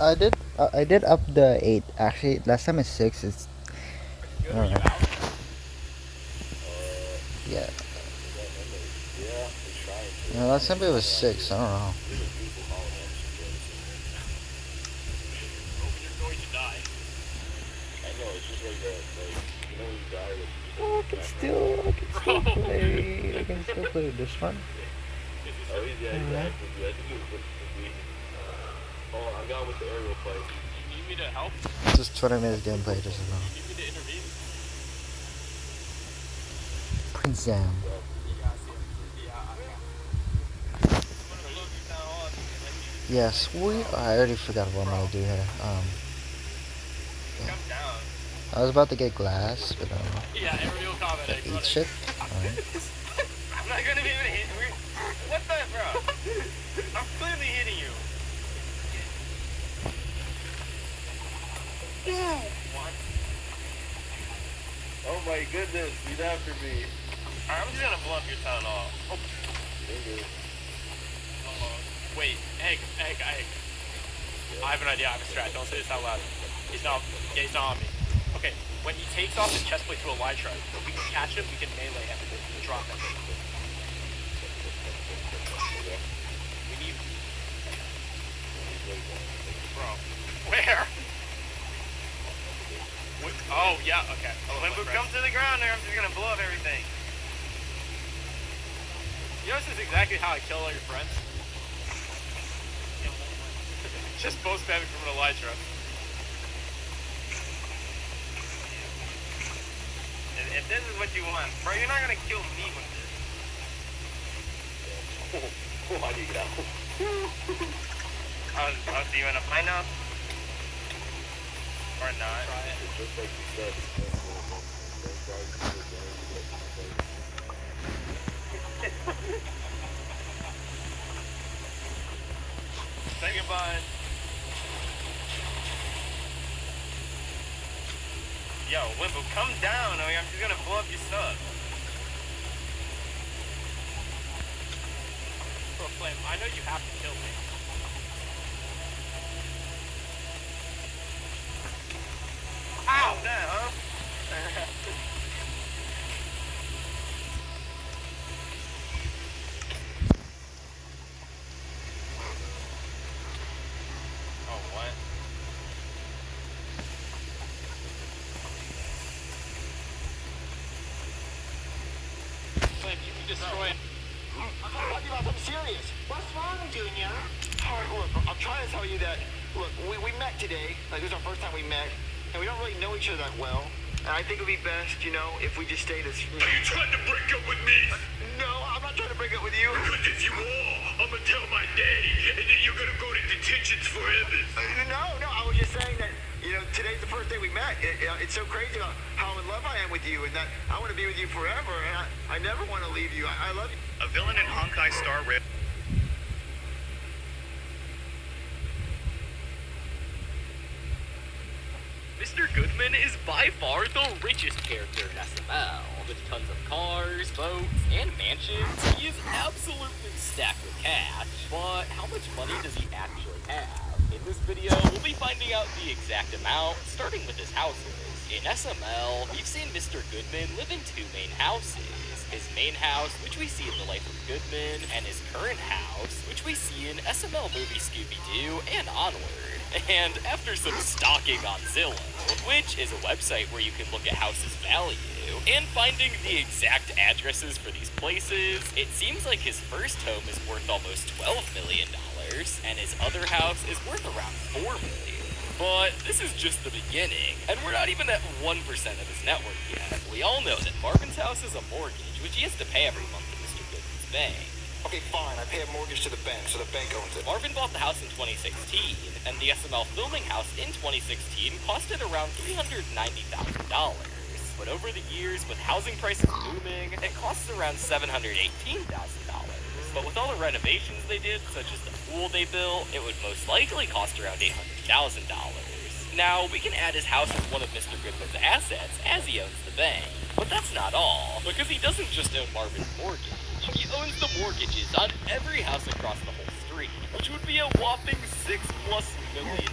I did up the 8. Actually, last time it's 6. It's Good. Are you alright. out? Yeah. Yeah, we're trying to. Yeah, last time it was 6. I don't know. There's a beautiful holiday option. Oh, you're going to die. I know, it's just like that, like, you know when you die, like, you just Oh, like, I can still play. I can still play this one. Oh, yeah, exactly. Yeah, I think it was pretty. Oh, I'm down with the aerial play. You need me to help? Just 20 minutes gameplay, just as well. You need me to intervene? Prince Sam. Yeah, I see it. Yeah, I can. I'm gonna blow you down all and Yeah, sweet. I already forgot what I'm gonna do here. come down. I was about to get glass, but Yeah, aerial combat. eat shit. Alright. I'm not gonna be able to hit you. What the, bro? I'm clearly hitting you. What? Oh my goodness, he's after me. Alright, I'm just gonna blow up your town off. Oh. Wait, egg. I have an idea, I have a strat. Don't say this out loud. He's not on me. Okay, when he takes off his chest plate to a elytra, we can catch him, we can melee him, and drop him. We need... Bro. Where? Oh, yeah, okay. When we come to the ground there, I'm just gonna blow up everything. You know, this is exactly how I kill all your friends. Just both spamming from an elytra. If this is what you want, bro, you're not gonna kill me with this. Oh, I need to get out. I'll see you in a fight now? Or not? Try it. Just like you said. Say goodbye. Yo, Wimbo, come down, or I'm just gonna blow up your stuff. Bro, Flame, I know you have to kill me. Ow! That, huh? Oh, what? Flame, you can destroy it. I'm talking about something serious. What's wrong, Junior? Alright, look, I'm trying to tell you that, look, we met today. Like, this is our first time we met, and we don't really know each other that well. And I think it would be best, you know, if we just stayed as... Are you trying to break up with me? No, I'm not trying to break up with you. Because if you are, I'm gonna tell my daddy, and then you're gonna go to detention forever. No, I was just saying that, you know, today's the first day we met. It's so crazy about how in love I am with you, and that I want to be with you forever, and I never want to leave you. I love you. A villain in Honkai Star Rail. Mr. Goodman is by far the richest character in SML. With tons of cars, boats, and mansions, he is absolutely stacked with cash. But how much money does he actually have? In this video, we'll be finding out the exact amount, starting with his houses. In SML, we've seen Mr. Goodman live in two main houses. His main house, which we see in The Life of Goodman, and his current house, which we see in SML movie Scooby-Doo and Onward. And after some stalking on Zillow, which is a website where you can look at houses' value, and finding the exact addresses for these places, it seems like his first home is worth almost $12 million, and his other house is worth around $4 million. But this is just the beginning, and we're not even at 1% of his net worth yet. We all know that Marvin's house is a mortgage, which he has to pay every month to Mr. Goodman's bank. Okay, fine. I pay a mortgage to the bank, so the bank owns it. Marvin bought the house in 2016, and the SML filming house in 2016 costed around $390,000. But over the years, with housing prices booming, it costs around $718,000. But with all the renovations they did, such as the pool they built, it would most likely cost around $800,000. Now, we can add his house as one of Mr. Goodman's assets, as he owns the bank. But that's not all, because he doesn't just own Marvin's mortgage. He owns the mortgages on every house across the whole street. free, which would be a whopping $6+ million.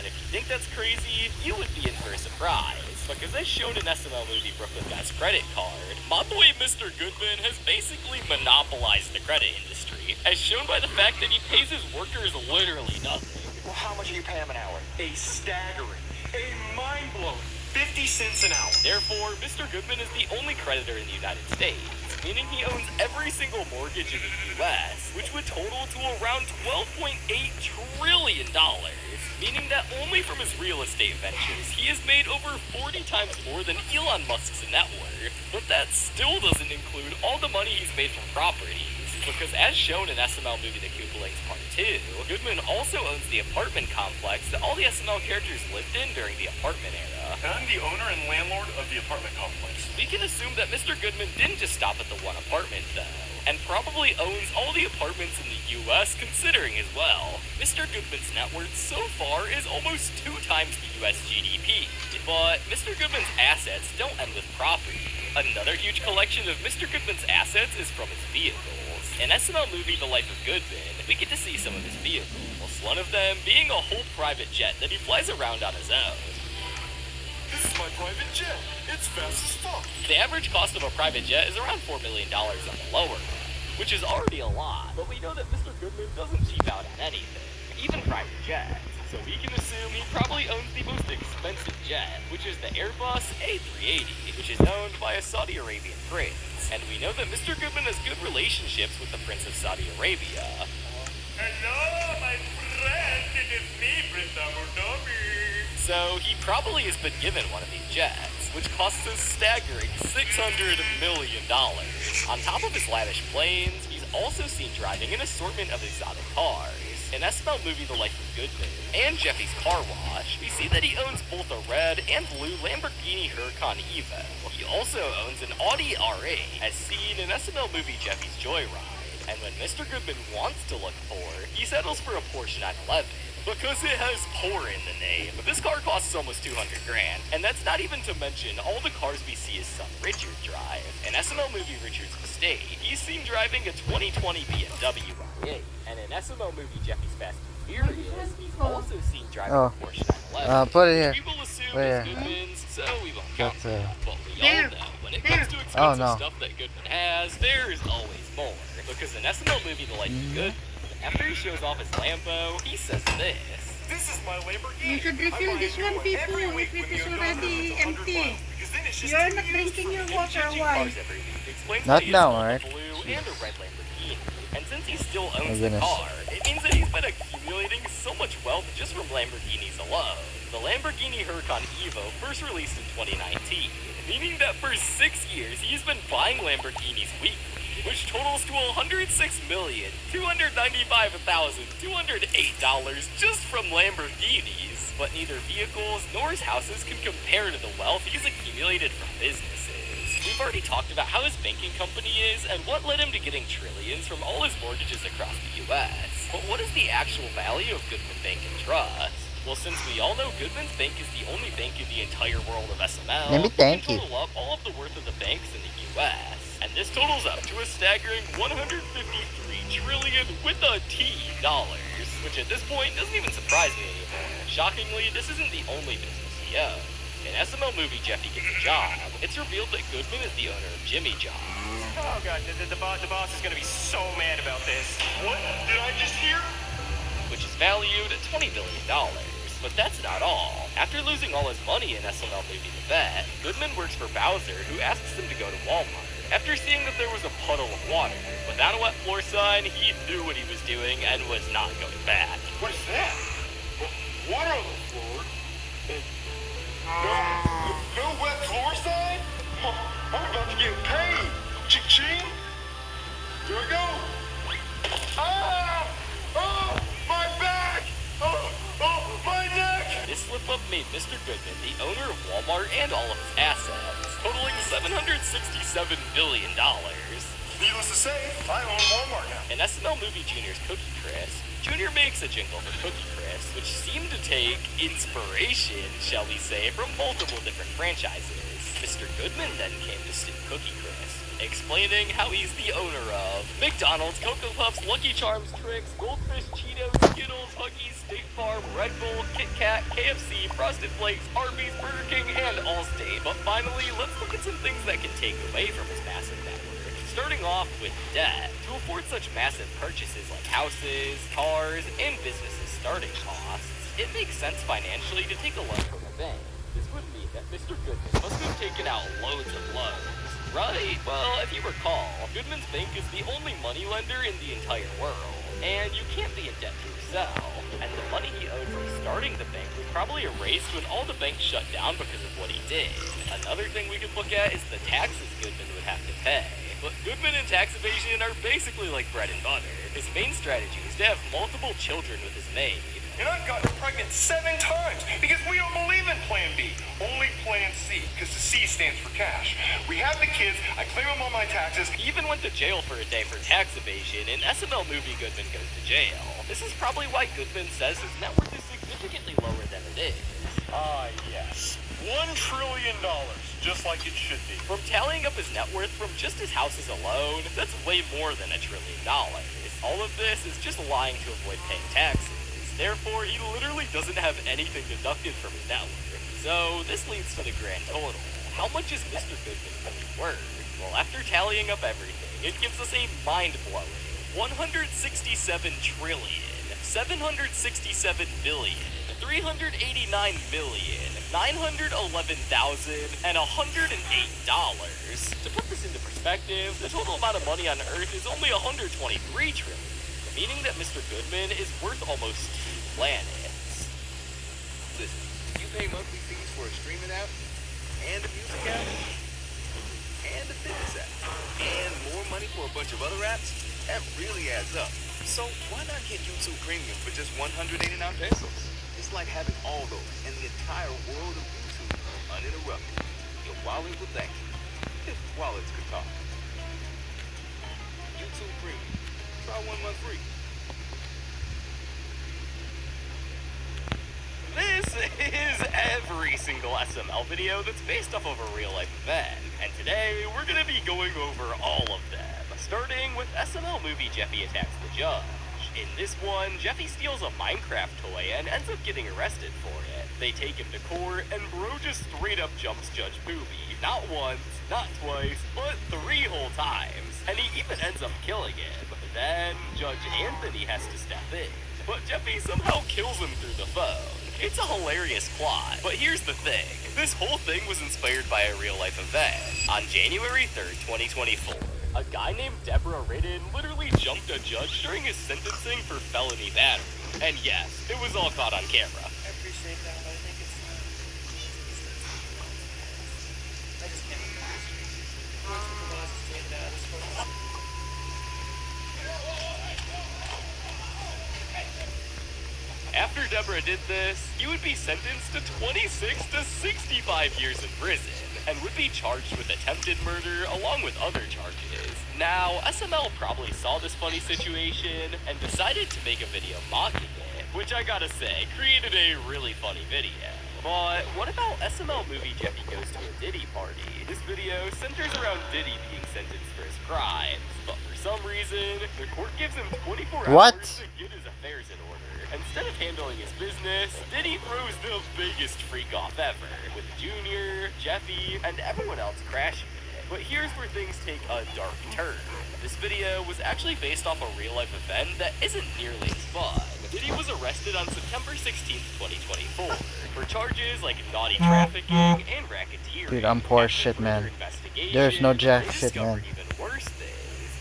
And if you think that's crazy, you would be in for a surprise. Because as shown in SML movie Brooklyn Guy's credit card, my boy Mr. Goodman has basically monopolized the credit industry, as shown by the fact that he pays his workers literally nothing. Well, how much are you paying him an hour? A staggering, a mind-blowing 50 cents an hour. Therefore, Mr. Goodman is the only creditor in the United States, meaning he owns every single mortgage in the U.S., which would total to around $12.8 trillion, meaning that only from his real estate ventures, he has made over 40 times more than Elon Musk's net worth. But that still doesn't include all the money he's made from properties, because as shown in SML movie The Koopalings Part 2, Goodman also owns the apartment complex that all the SML characters lived in during the apartment era. I'm the owner and landlord of the apartment complex. We can assume that Mr. Goodman didn't just stop at the one apartment, though, and probably owns all the apartments in the U.S. considering as well. Mr. Goodman's net worth so far is almost 2 times the U.S. GDP. But Mr. Goodman's assets don't end with property. Another huge collection of Mr. Goodman's assets is from his vehicles. In SML movie The Life of Goodman, we get to see some of his vehicles, one of them being a whole private jet that he flies around on his own. This is my private jet. It's fast as fuck. The average cost of a private jet is around $4 million on the lower end, which is already a lot, but we know that Mr. Goodman doesn't cheap out on anything, even private jets. So we can assume he probably owns the most expensive jet, which is the Airbus A380, which is owned by a Saudi Arabian prince. And we know that Mr. Goodman has good relationships with the Prince of Saudi Arabia. Hello, my friend. It is me, Prince Abu Dhabi. So he probably has been given one of these jets, which costs a staggering $600 million. On top of his lavish planes, he's also seen driving an assortment of exotic cars. In SML movie The Life of Goodman and Jeffy's Car Wash, we see that he owns both a red and blue Lamborghini Huracan Evo. He also owns an Audi R8, as seen in SML movie Jeffy's Joyride. And when Mr. Goodman wants to look poor, he settles for a Porsche 911. Because it has poor in the name. This car costs almost $200 grand, and that's not even to mention all the cars we see his son Richard drive. In SML movie Richard's Mistake, he's seen driving a 2020 BMW R8, and in SML movie Jeffy's Fast and Furious, he's also seen driving a Porsche 911. Put it here. We will assume Put it it's here. Goodman's, so we won't count That's, that. But we all know when it comes to expensive Oh, no. stuff that Goodman has, there is always more. Because in SML movie The Life of Goodman, after he shows off his Lambo, he says this. This is my Lamborghini. You should refill this one, people, if it is already empty. You are not drinking your water, why? Cars every week. Explains Not that he now, has alright? both a blue and a red Lamborghini. And since he still owns the goodness. car, it means that he's been accumulating so much wealth just from Lamborghinis alone. The Lamborghini Huracan Evo first released in 2019, meaning that for 6 years he's been buying Lamborghinis weekly, which totals to $106,295,208 just from Lamborghinis. But neither vehicles nor his houses can compare to the wealth he's accumulated from businesses. We've already talked about how his banking company is and what led him to getting trillions from all his mortgages across the U.S. But what is the actual value of Goodman Bank and Trust? Well, since we all know Goodman's Bank is the only bank in the entire world of SML, Let me we thank can you. total up all of the worth of the banks in the U.S. And this totals up to a staggering $153 trillion with a T dollars, which at this point doesn't even surprise me anymore. Shockingly, this isn't the only business he owns. In SML movie Jeffy Gets a Job, it's revealed that Goodman is the owner of Jimmy John's. Oh god, the boss is gonna be so mad about this. What did I just hear? Which is valued at $20 billion. But that's not all. After losing all his money in SML movie The Bet, Goodman works for Bowser, who asks him to go to Walmart. After seeing that there was a puddle of water, without a wet floor sign, he knew what he was doing and was not going back. What is that? Water on the floor? No wet floor sign? I'm about to get paid. Ching-ching. Here we go. Ah! Oh, my back! Oh, my neck! This slip-up made Mr. Goodman the owner of Walmart and all of his assets, totaling $767 billion. Needless to say, I own Walmart now. In SML movie Junior's Cookie Crisp, Junior makes a jingle for Cookie Crisp, which seemed to take inspiration, shall we say, from multiple different franchises. Mr. Goodman then came to sue Cookie Crisp, explaining how he's the owner of McDonald's, Cocoa Puffs, Lucky Charms, Trix, Goldfish, Cheetos, Skittles, Huggies, State Farm, Red Bull, Kit Kat, KFC, Frosted Flakes, Arby's, Burger King, and Allstate. But finally, let's look at some things that can take away from his massive network. Starting off with debt. To afford such massive purchases like houses, cars, and businesses' starting costs, it makes sense financially to take a loan from a bank. This would mean that Mr. Goodman must have taken out loads of loans, right? Well, if you recall, Goodman's bank is the only money lender in the entire world, and you can't be in debt to yourself. And the money he owed from starting the bank was probably erased when all the banks shut down because of what he did. Another thing we could look at is the taxes Goodman would have to pay. But Goodman and tax evasion are basically like bread and butter. His main strategy is to have multiple children with his maid. And I've gotten pregnant 7 times because we don't believe in Plan B, only Plan C, because the C stands for cash. We have the kids, I claim them on my taxes. He even went to jail for a day for tax evasion. In SML movie, Goodman goes to jail. This is probably why Goodman says his net worth is significantly lower than it is. Ah, yes. $1 trillion, just like it should be. From tallying up his net worth from just his houses alone, that's way more than $1 trillion. All of this is just lying to avoid paying taxes. Therefore, he literally doesn't have anything deducted from his net worth. So this leads to the grand total. How much is Mr. Goodman really worth? Well, after tallying up everything, it gives us a mind-blowing 167 trillion, 767 billion, 389 million, 911,000, and $108. To put this into perspective, the total amount of money on Earth is only 123 trillion, meaning that Mr. Goodman is worth almost 2 planets. Listen, you pay monthly fees for a streaming app, and a music app, and a fitness app, and more money for a bunch of other apps, that really adds up. So why not get YouTube Premium for just 189 pesos? It's like having all those and the entire world of YouTube uninterrupted. Your wallet will thank you. If wallets could talk. YouTube Premium. Try 1 month free. This is every single SML video that's based off of a real life event, and today we're gonna be going over all of them, starting with SML movie Jeffy Attacks the Judge. In this one, Jeffy steals a Minecraft toy and ends up getting arrested for it. They take him to court, and bro just straight up jumps Judge Booby. Not once, not twice, but 3 whole times, and he even ends up killing him. Then, Judge Anthony has to step in, but Jeffy somehow kills him through the phone. It's a hilarious plot, but here's the thing. This whole thing was inspired by a real-life event. On January 3rd, 2024, a guy named Deborah Ridden literally jumped a judge during his sentencing for felony battery. And yes, it was all caught on camera. I appreciate that, but I think it's I just can't After Deborah did this, he would be sentenced to 26 to 65 years in prison, and would be charged with attempted murder along with other charges. Now, SML probably saw this funny situation and decided to make a video mocking it, which I gotta say, created a really funny video. But what about SML movie Jeffy Goes to a Diddy Party? This video centers around Diddy being sentenced for his crimes, but for some reason, the court gives him 24 What? hours to get his affairs in order. Instead of handling his business, Diddy throws the biggest freak off ever, with Junior, Jeffy, and everyone else crashing it. But here's where things take a dark turn. This video was actually based off a real-life event that isn't nearly as fun. Diddy was arrested on September 16th, 2024, for charges like naughty trafficking and racketeering. Dude, I'm poor as After shit, man. further investigation, There's no jack they shit, man. discovered even worse things.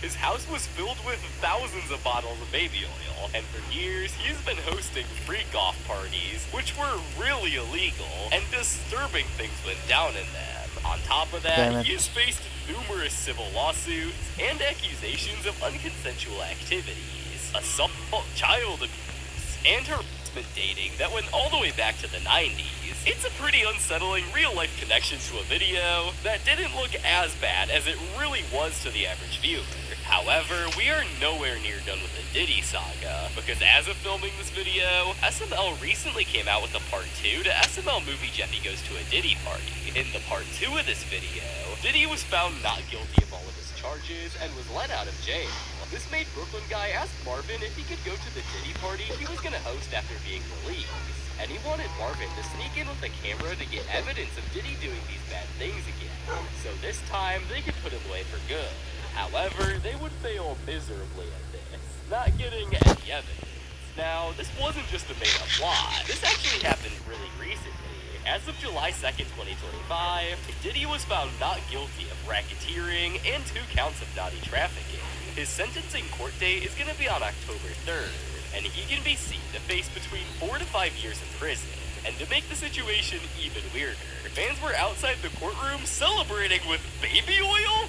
His house was filled with thousands of bottles of baby oil, and for years he's been hosting freak-off parties, which were really illegal, and disturbing things went down in them. On top of Damn that, it. he has faced numerous civil lawsuits and accusations of unconsensual activities, assault, child abuse, and harassment dating that went all the way back to the 90s. It's a pretty unsettling real-life connection to a video that didn't look as bad as it really was to the average viewer. However, we are nowhere near done with the Diddy saga, because as of filming this video, SML recently came out with a part 2 to SML movie Jeffy Goes to a Diddy Party. In the part 2 of this video, Diddy was found not guilty of all of his charges and was let out of jail. This made Brooklyn guy ask Marvin if he could go to the Diddy party he was gonna host after being released. And he wanted Marvin to sneak in with a camera to get evidence of Diddy doing these bad things again. So this time, they could put him away for good. However, they would fail miserably at this, not getting any evidence. Now, this wasn't just a made-up plot. This actually happened really recently. As of July 2nd, 2025, Diddy was found not guilty of racketeering and 2 counts of naughty trafficking. His sentencing court date is going to be on October 3rd, and he can be seen to face between 4 to 5 years in prison. And to make the situation even weirder, fans were outside the courtroom celebrating with baby oil?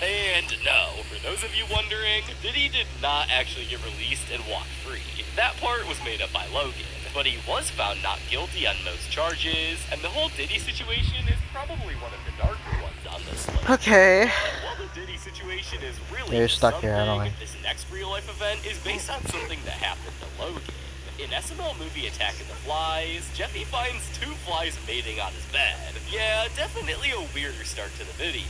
And no, for those of you wondering, Diddy did not actually get released and walk free. That part was made up by Logan, but he was found not guilty on most charges, and the whole Diddy situation is probably one of the darker ones on this list. Okay. While the Diddy situation is really You're stuck here, I don't something, like. this next real-life event is based on something that happened to Logan. In SML movie Attack of the Flies, Jeffy finds 2 flies mating on his bed. Yeah, definitely a weirder start to the video.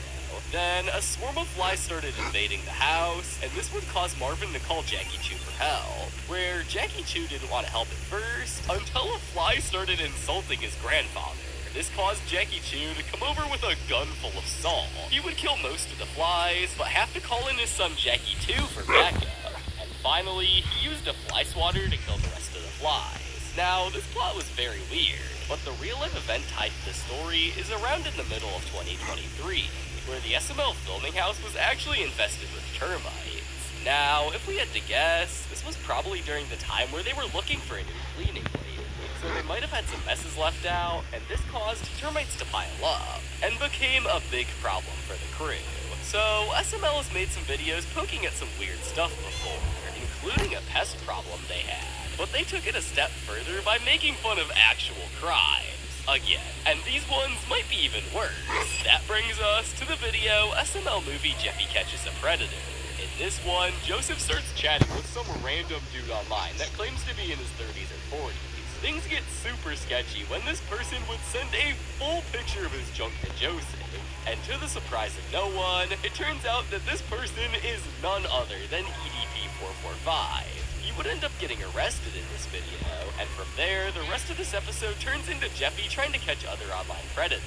Then, a swarm of flies started invading the house, and this would cause Marvin to call Jackie Chu for help, where Jackie Chu didn't want to help at first, until a fly started insulting his grandfather. This caused Jackie Chu to come over with a gun full of salt. He would kill most of the flies, but have to call in his son Jackie Chu for backup. And finally, he used a fly swatter to kill the rest of the flies. Now, this plot was very weird, but the real-life event tied to the story is around in the middle of 2023. Where the SML filming house was actually infested with termites. Now, if we had to guess, this was probably during the time where they were looking for a new cleaning lady. So they might have had some messes left out, and this caused termites to pile up, and became a big problem for the crew. So, SML has made some videos poking at some weird stuff before, including a pest problem they had. But they took it a step further by making fun of actual crime. Again, and these ones might be even worse. That brings us to the video SML movie Jeffy Catches a Predator. In this one, Joseph starts chatting with some random dude online that claims to be in his 30s or 40s. Things get super sketchy when this person would send a full picture of his junk to Joseph. And to the surprise of no one, it turns out that this person is none other than EDP445. He would end up getting arrested in this video, and from there, the rest of this episode turns into Jeffy trying to catch other online predators.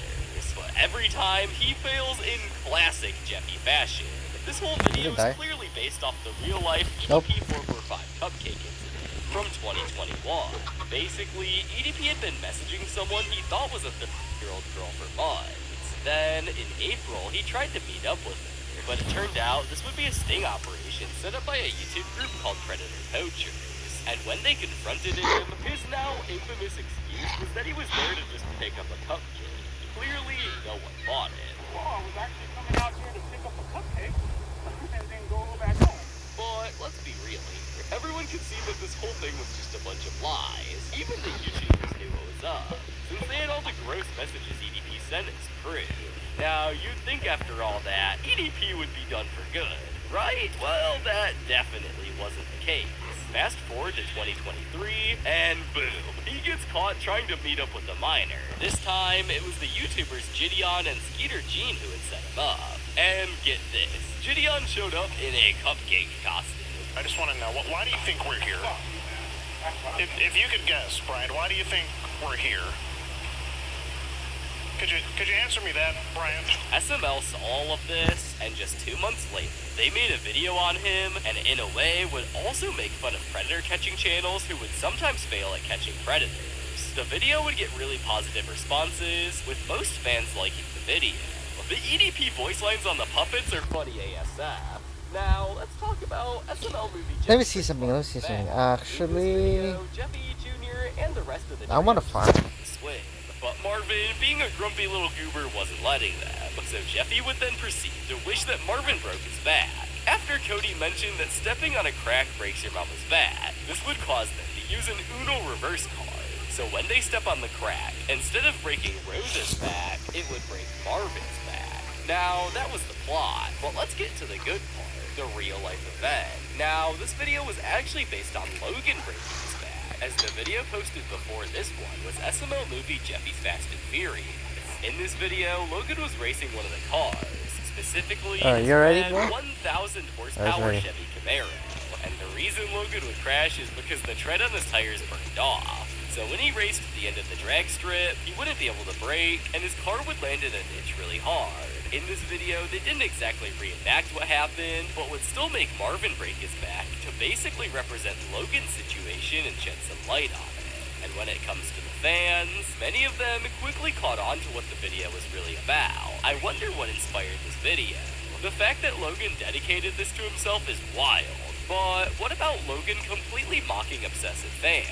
But every time, he fails in classic Jeffy fashion. This whole video is clearly based off the real-life EDP445 cupcake incident from 2021. Basically, EDP had been messaging someone he thought was a 30-year-old girl for months. Then, in April, he tried to meet up with her. But it turned out this would be a sting operation set up by a YouTube group called Predator Poachers. And when they confronted him, his now infamous excuse was that he was there to just pick up a cupcake. Clearly, no one bought it. Well, I was actually coming out here to pick up a cupcake and then go back home. But let's be real here. Everyone could see that this whole thing was just a bunch of lies. Even the YouTubers knew what was up, since they had all the gross messages EDP sent its crew. Now, you'd think after all that, EDP would be done for good, right? Well, that definitely wasn't the case. Fast forward to 2023, and boom, he gets caught trying to meet up with a minor. This time, it was the YouTubers Gideon and Skeeter Gene who had set him up. And get this, Gideon showed up in a cupcake costume. I just want to know, why do you think we're here? If you could guess, Brian, why do you think we're here? Could you answer me that, Brian? SML saw all of this, and just 2 months later, they made a video on him, and in a way would also make fun of predator catching channels who would sometimes fail at catching predators. The video would get really positive responses, with most fans liking the video. The EDP voice lines on the puppets are funny ASF. Now, let's talk about SML movie. Let me see something. Actually, Jeffy Jr. and the rest of the I want to farm. swing. But Marvin, being a grumpy little goober, wasn't letting them. So Jeffy would then proceed to wish that Marvin broke his back. After Cody mentioned that stepping on a crack breaks your mama's back, this would cause them to use an Uno reverse card. So when they step on the crack, instead of breaking Rose's back, it would break Marvin's back. Now, that was the plot, but let's get to the good part, the real life event. Now, this video was actually based on Logan breaking his back, as the video posted before this one was SML movie Jeffy's Fast and Furious. In this video, Logan was racing one of the cars, specifically his you ready, red bro? 1,000 I horsepower was ready. Chevy Camaro. And the reason Logan would crash is because the tread on his tires burned off. So when he raced at the end of the drag strip, he wouldn't be able to brake, and his car would land in a ditch really hard. In this video, they didn't exactly reenact what happened, but would still make Marvin break his back to basically represent Logan's situation and shed some light on it. And when it comes to the fans, many of them quickly caught on to what the video was really about. I wonder what inspired this video. The fact that Logan dedicated this to himself is wild, but what about Logan completely mocking obsessive fans?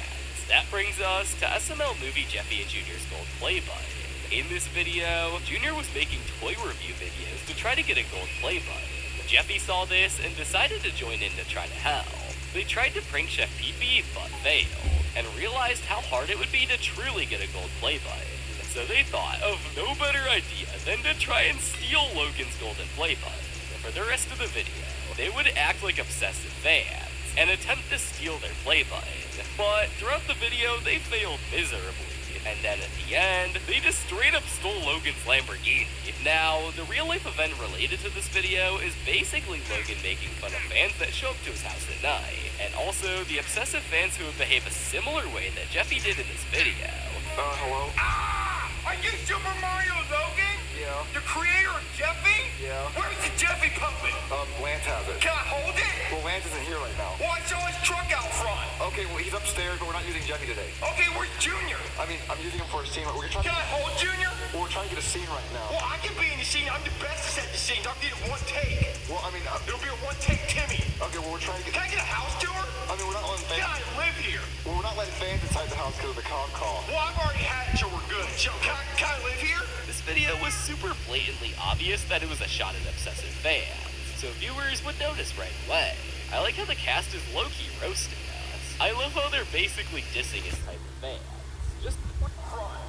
That brings us to SML movie Jeffy and Junior's gold play button. In this video, Junior was making toy review videos to try to get a gold play button. Jeffy saw this and decided to join in to try to help. They tried to prank Chef Pee-Pee, but failed, and realized how hard it would be to truly get a gold play button. So they thought of no better idea than to try and steal Logan's golden play button. For the rest of the video, they would act like obsessive fans and attempt to steal their play button. But throughout the video, they failed miserably. And then at the end, they just straight up stole Logan's Lamborghini. Now, the real life event related to this video is basically Logan making fun of fans that show up to his house at night. And also the obsessive fans who would behave a similar way that Jeffy did in this video. Hello? Are you Super Mario Logan? Yeah. The creator of Jeffy? Yeah. Where's the Jeffy puppet? Lance has it. Can I hold it? Well, Lance isn't here right now. Well, I saw his truck out front. Okay, well, he's upstairs, but we're not using Jeffy today. Okay, where's Junior? I mean, I'm using him for a scene. We're trying Can I hold Junior? well, we're trying to get a scene right now. Well, I can be in the scene. I'm the best at the scenes. I'll get it one take. Well, I mean, It'll be a one take Timmy. okay, well, we're trying to get... Can I get a house tour? I mean, we're not letting Can fans... I live here? Well, we're not letting fans inside the house because of the con call. Well, I've already had it, so we're good. So, can I live here? This video was super blatantly obvious that it was a shot at obsessive fans, so viewers would notice right away. I like how the cast is low-key roasting us. I love how they're basically dissing his type of fans. Just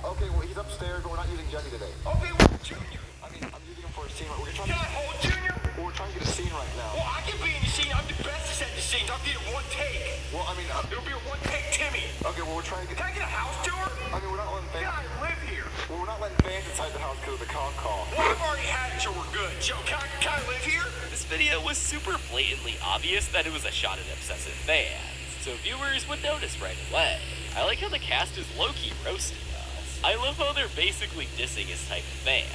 Okay, well, he's upstairs, but we're not using Jeffy today. Okay, where's Junior? I mean, I'm using him for a scene. We're trying Can I hold Junior? well, we're trying to get a scene right now. Well, I can be in the scene. I'm the best at the scenes. I'll get it one take. Well, I mean, It'll be a one take Timmy. okay, well, we're trying to get... Can I get a house tour? I mean, we're not letting Can fans... I live here? Well, we're not letting fans inside the house because of the con call. Well, I've already had it, so we're good. So, can I live here? this video was super blatantly obvious that it was a shot at obsessive fans, so viewers would notice right away. I like how the cast is low-key roasting us. I love how they're basically dissing his type of fans.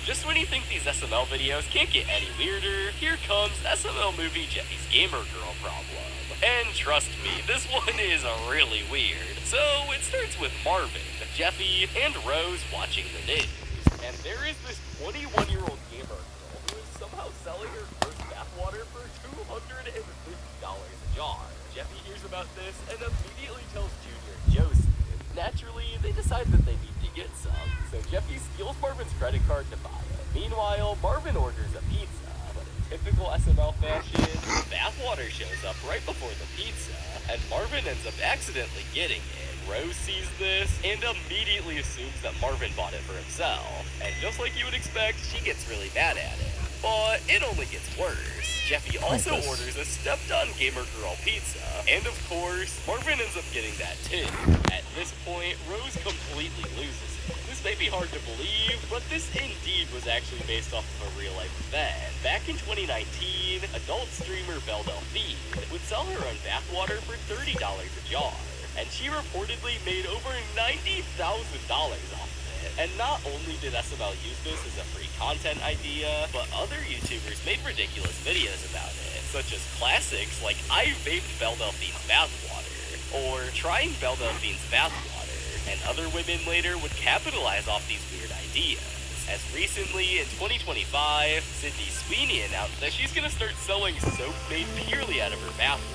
Just when you think these SML videos can't get any weirder, here comes SML movie Jeffy's Gamer Girl problem. And trust me, this one is really weird. So it starts with Marvin, Jeffy, and Rose watching the news. And there is this 21-year-old gamer girl who is somehow selling her first bathwater for $250 a jar. Jeffy hears about this and immediately tells Junior and Josie. Naturally, they decide that they need to get some, so Jeffy steals Marvin's credit card to buy it. Meanwhile, Marvin orders a pizza, but in typical SML fashion, the bathwater shows up right before the pizza, and Marvin ends up accidentally getting it. Rose sees this and immediately assumes that Marvin bought it for himself, and just like you would expect, she gets really mad at it. But it only gets worse. Jeffy also orders a stepped-on Gamer Girl pizza, and of course, Marvin ends up getting that too. At this point, Rose completely loses it. This may be hard to believe, but this indeed was actually based off of a real-life event. Back in 2019, adult streamer Belle Delphine would sell her own bathwater for $30 a jar, and she reportedly made over $90,000 off of it. And not only did SML use this as a free content idea, but other YouTubers made ridiculous videos about it, such as classics like I vaped Belle Delphine's bathwater, or trying Belle Delphine's bathwater, and other women later would capitalize off these weird ideas. As recently, in 2025, Sydney Sweeney announced that she's gonna start selling soap made purely out of her bathwater.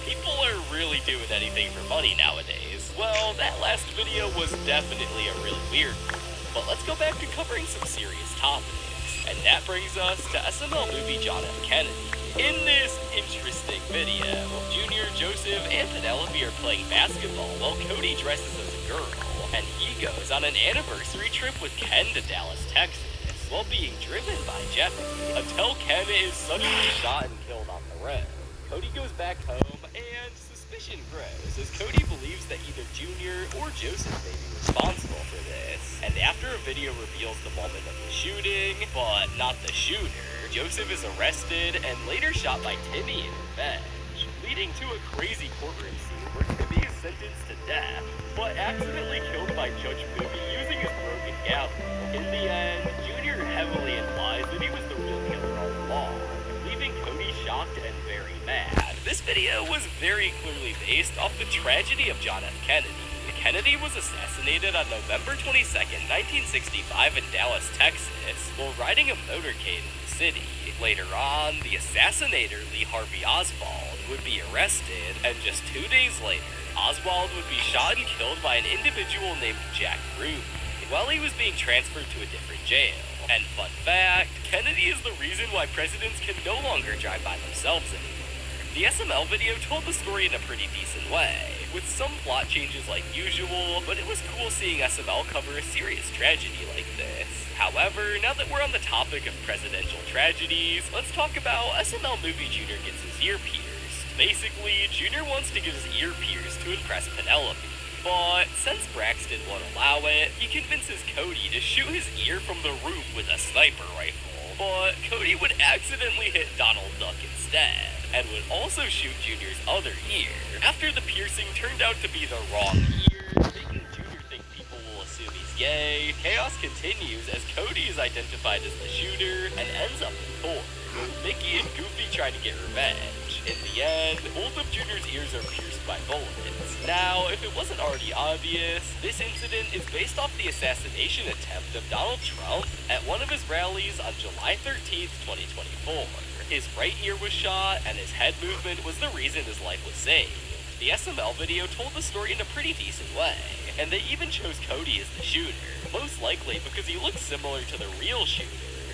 People are really doing anything for money nowadays. Well, that last video was definitely a really weird one, but let's go back to covering some serious topics. And that brings us to SML movie John F. Kennedy. In this interesting video, Junior, Joseph, and Penelope are playing basketball while Cody dresses as a girl, and he goes on an anniversary trip with Ken to Dallas, Texas, while being driven by Jeffy, until Ken is suddenly shot and killed on the road. Cody goes back home, and suspicion grows as Cody believes that either Junior or Joseph may be responsible for this. And after a video reveals the moment of the shooting, but not the shooter, Joseph is arrested and later shot by Timmy in revenge, leading to a crazy courtroom scene where Timmy is sentenced to death, but accidentally killed by Judge Bibby using his broken gavel. In the end, Junior heavily implies that he was the real killer all along, leaving Cody shocked and very mad. This video was very clearly based off the tragedy of John F. Kennedy. Kennedy was assassinated on November 22nd, 1965 in Dallas, Texas, while riding a motorcade in the city. Later on, the assassinator, Lee Harvey Oswald, would be arrested, and just 2 days later, Oswald would be shot and killed by an individual named Jack Ruby while he was being transferred to a different jail. And fun fact, Kennedy is the reason why presidents can no longer drive by themselves anymore. The SML video told the story in a pretty decent way, with some plot changes like usual, but it was cool seeing SML cover a serious tragedy like this. However, now that we're on the topic of presidential tragedies, let's talk about SML movie Junior gets his ear pierced. Basically, Junior wants to get his ear pierced to impress Penelope. But since Braxton won't allow it, he convinces Cody to shoot his ear from the roof with a sniper rifle. But Cody would accidentally hit Donald Duck instead, and would also shoot Junior's other ear. After the piercing turned out to be the wrong ear, making Junior think people will assume he's gay, chaos continues as Cody is identified as the shooter and ends up in court, with Mickey and Goofy trying to get revenge. In the end, both of Junior's ears are pierced by bullets. Now, if it wasn't already obvious, this incident is based off the assassination attempt of Donald Trump at one of his rallies on July 13th, 2024. His right ear was shot, and his head movement was the reason his life was saved. The SML video told the story in a pretty decent way, and they even chose Cody as the shooter, most likely because he looks similar to the real shooter,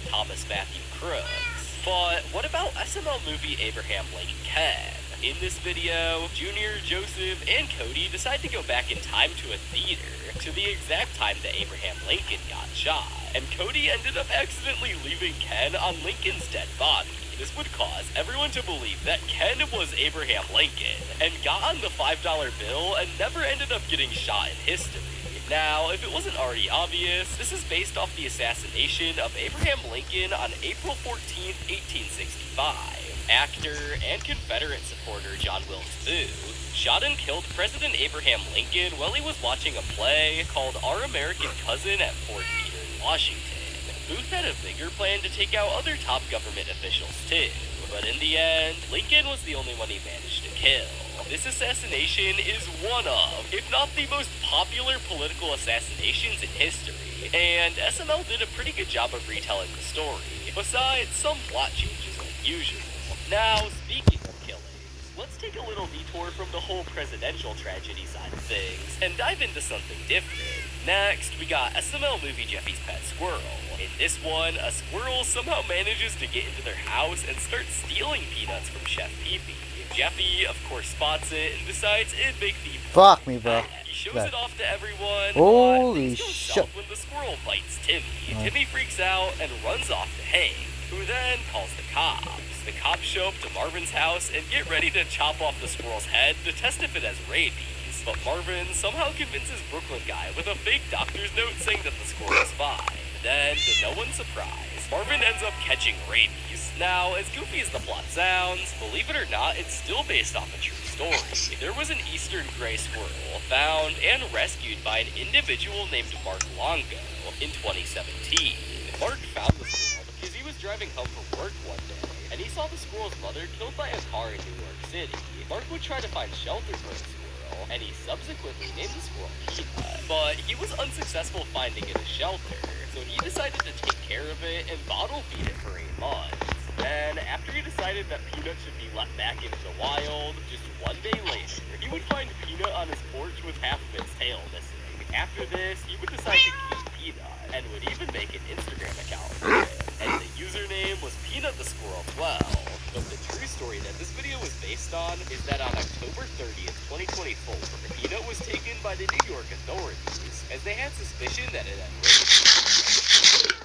Thomas Matthew Crooks. But what about SML movie Abraham Lincoln Ken? In this video, Junior, Joseph, and Cody decide to go back in time to a theater, to the exact time that Abraham Lincoln got shot, and Cody ended up accidentally leaving Ken on Lincoln's dead body. This would cause everyone to believe that Ken was Abraham Lincoln, and got on the $5 bill and never ended up getting shot in history. Now, if it wasn't already obvious, this is based off the assassination of Abraham Lincoln on April 14th, 1865. Actor and Confederate supporter John Wilkes Booth shot and killed President Abraham Lincoln while he was watching a play called Our American Cousin at Fort Meade in Washington. Booth had a bigger plan to take out other top government officials too, but in the end, Lincoln was the only one he managed to kill. This assassination is one of, if not the most popular political assassinations in history, and SML did a pretty good job of retelling the story, besides some plot changes like usual. Now, speaking of killings, let's take a little detour from the whole presidential tragedy side of things, and dive into something different. Next, we got SML movie Jeffy's Pet Squirrel. In this one, a squirrel somehow manages to get into their house and start stealing peanuts from Chef Pee-Pee. Jeffy, of course, spots it and decides it'd make the Fuck me, bro. He shows it off to everyone, Holy but things go shit. south when the squirrel bites Timmy. Timmy freaks out and runs off to Hank, who then calls the cops. The cops show up to Marvin's house and get ready to chop off the squirrel's head to test if it has rabies. But Marvin somehow convinces Brooklyn guy with a fake doctor's note saying that the squirrel is fine. Then, to no one's surprise, Marvin ends up catching rabies. Now, as goofy as the plot sounds, believe it or not, it's still based off a true story. There was an eastern gray squirrel found and rescued by an individual named Mark Longo in 2017. Mark found the squirrel because he was driving home from work one day, and he saw the squirrel's mother killed by a car in New York City. Mark would try to find shelter for the squirrel, and he subsequently named the squirrel Peanut, but he was unsuccessful finding it a shelter, so he decided to take care of it and bottle feed it for 8 months. Then, after he decided that Peanut should be let back into the wild, just 1 day later, he would find Peanut on his porch with half of its tail missing. After this, he would decide to keep Peanut, and would even make an Instagram account for it, and the username was Peanut the Squirrel 12. But the story that this video was based on is that on October 30th, 2024, Peanut was taken by the New York authorities as they had suspicion that it had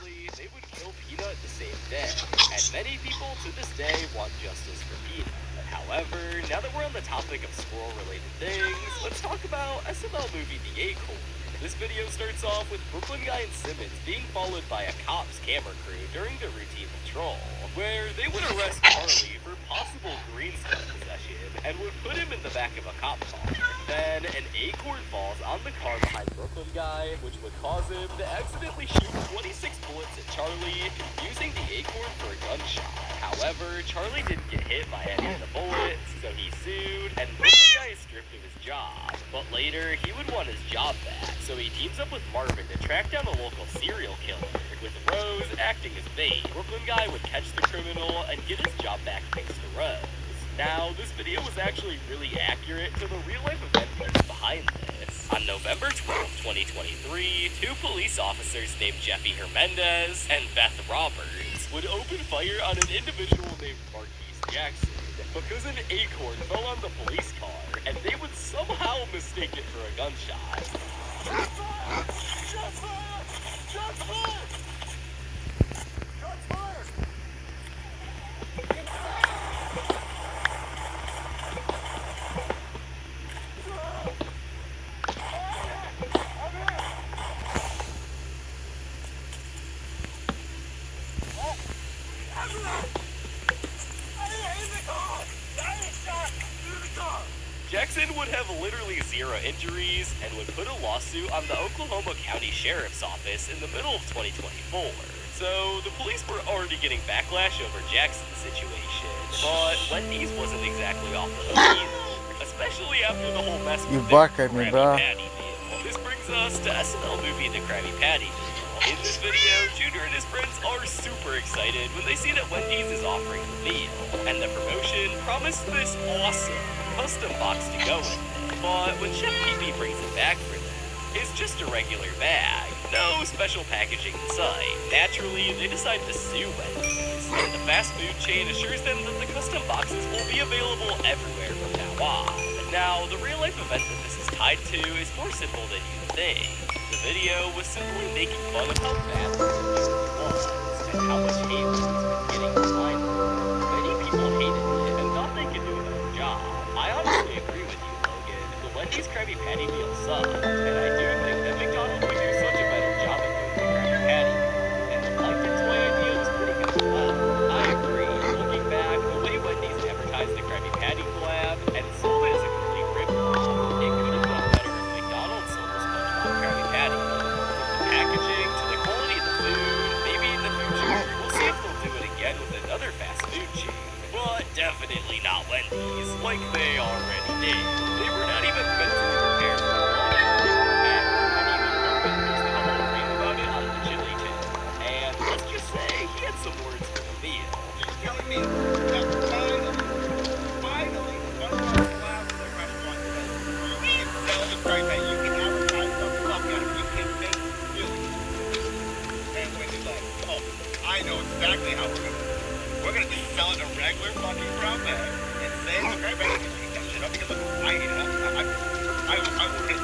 raped. They would kill Peanut the same day, and many people to this day want justice for Peanut. However, now that we're on the topic of squirrel-related things, let's talk about SML movie The Acorn. This video starts off with Brooklyn Guy and Simmons being followed by a cop's camera crew during their routine patrol, where they would arrest Charlie for possible green stuff possession and would put him in the back of a cop car. Then an acorn falls on the car behind Brooklyn Guy, which would cause him to accidentally shoot 26 bullets at Charlie, using the acorn for a gunshot. However, Charlie didn't get hit by any of the bullets, so he sued, and Brooklyn Guy is stripped of his job. But later, he would want his job back, so he teams up with Marvin to track down a local serial killer, with Rose acting as bait. Brooklyn Guy would catch the criminal and get his job back thanks to Rose. Now, this video was actually really accurate to the real-life event that's behind this. On November 12, 2023, two police officers named Jeffy Hernandez and Beth Roberts would open fire on an individual named Marquise Jackson because an acorn fell on the police car, and they would somehow mistake it for a gunshot. Shots fired! Shots fired! Shots fired! Shots fired! Jackson would have literally zero injuries and would put a lawsuit on the Oklahoma County Sheriff's Office in the middle of 2024. So the police were already getting backlash over Jackson's situation, but Wendy's wasn't exactly off the hook either, especially after the whole mess You with bark the at me, Krabby bro. Patty meal. This brings us to SNL movie The Krabby Patty meal. In this video, Junior and his friends are super excited when they see that Wendy's is offering the meal, and the promotion promised this awesome custom box to go with it. But when Chef Pee brings it back for them, it's just a regular bag, no special packaging in sight. Naturally, they decide to sue Wendy's, and the fast food chain assures them that the custom boxes will be available everywhere from now on. Now, the real-life event that this is tied to is more simple than you think. The video was simply making fun of how bad the movie was, and how much hate was getting behind it. Many people hated it and thought they could do a better job. I honestly agree with you, Logan. The Wendy's Krabby Patty meal sucked, and I do think that McDonald's would do such a better job at doing the Krabby Patty. And the Plankton toy idea was pretty good as well. I agree. Looking back, the way Wendy's advertised the Krabby Patty collab and sold it as a complete rip-off, it could have done better if McDonald's sold the SpongeBob Krabby Patty. From the packaging to the quality of the food, maybe in the future, we'll see if they'll do it again with another fast food chain. But definitely not Wendy's, like they already did. They were not even meant to be prepared for the and even Logan posted a whole reel about it on the Chili Tip. And let's just say, he had some words for the meal. You're telling me that finally, SpongeBob allowed the restaurant to we can sell the Krabby Patty. You can advertise the fuck out of it. You can make really. And when you're like, oh, I know exactly how we're gonna do it. We're gonna just sell it a regular fucking brown bag and say it's a Krabby Patty and pick that shit up because look, I ate it. I wouldn't.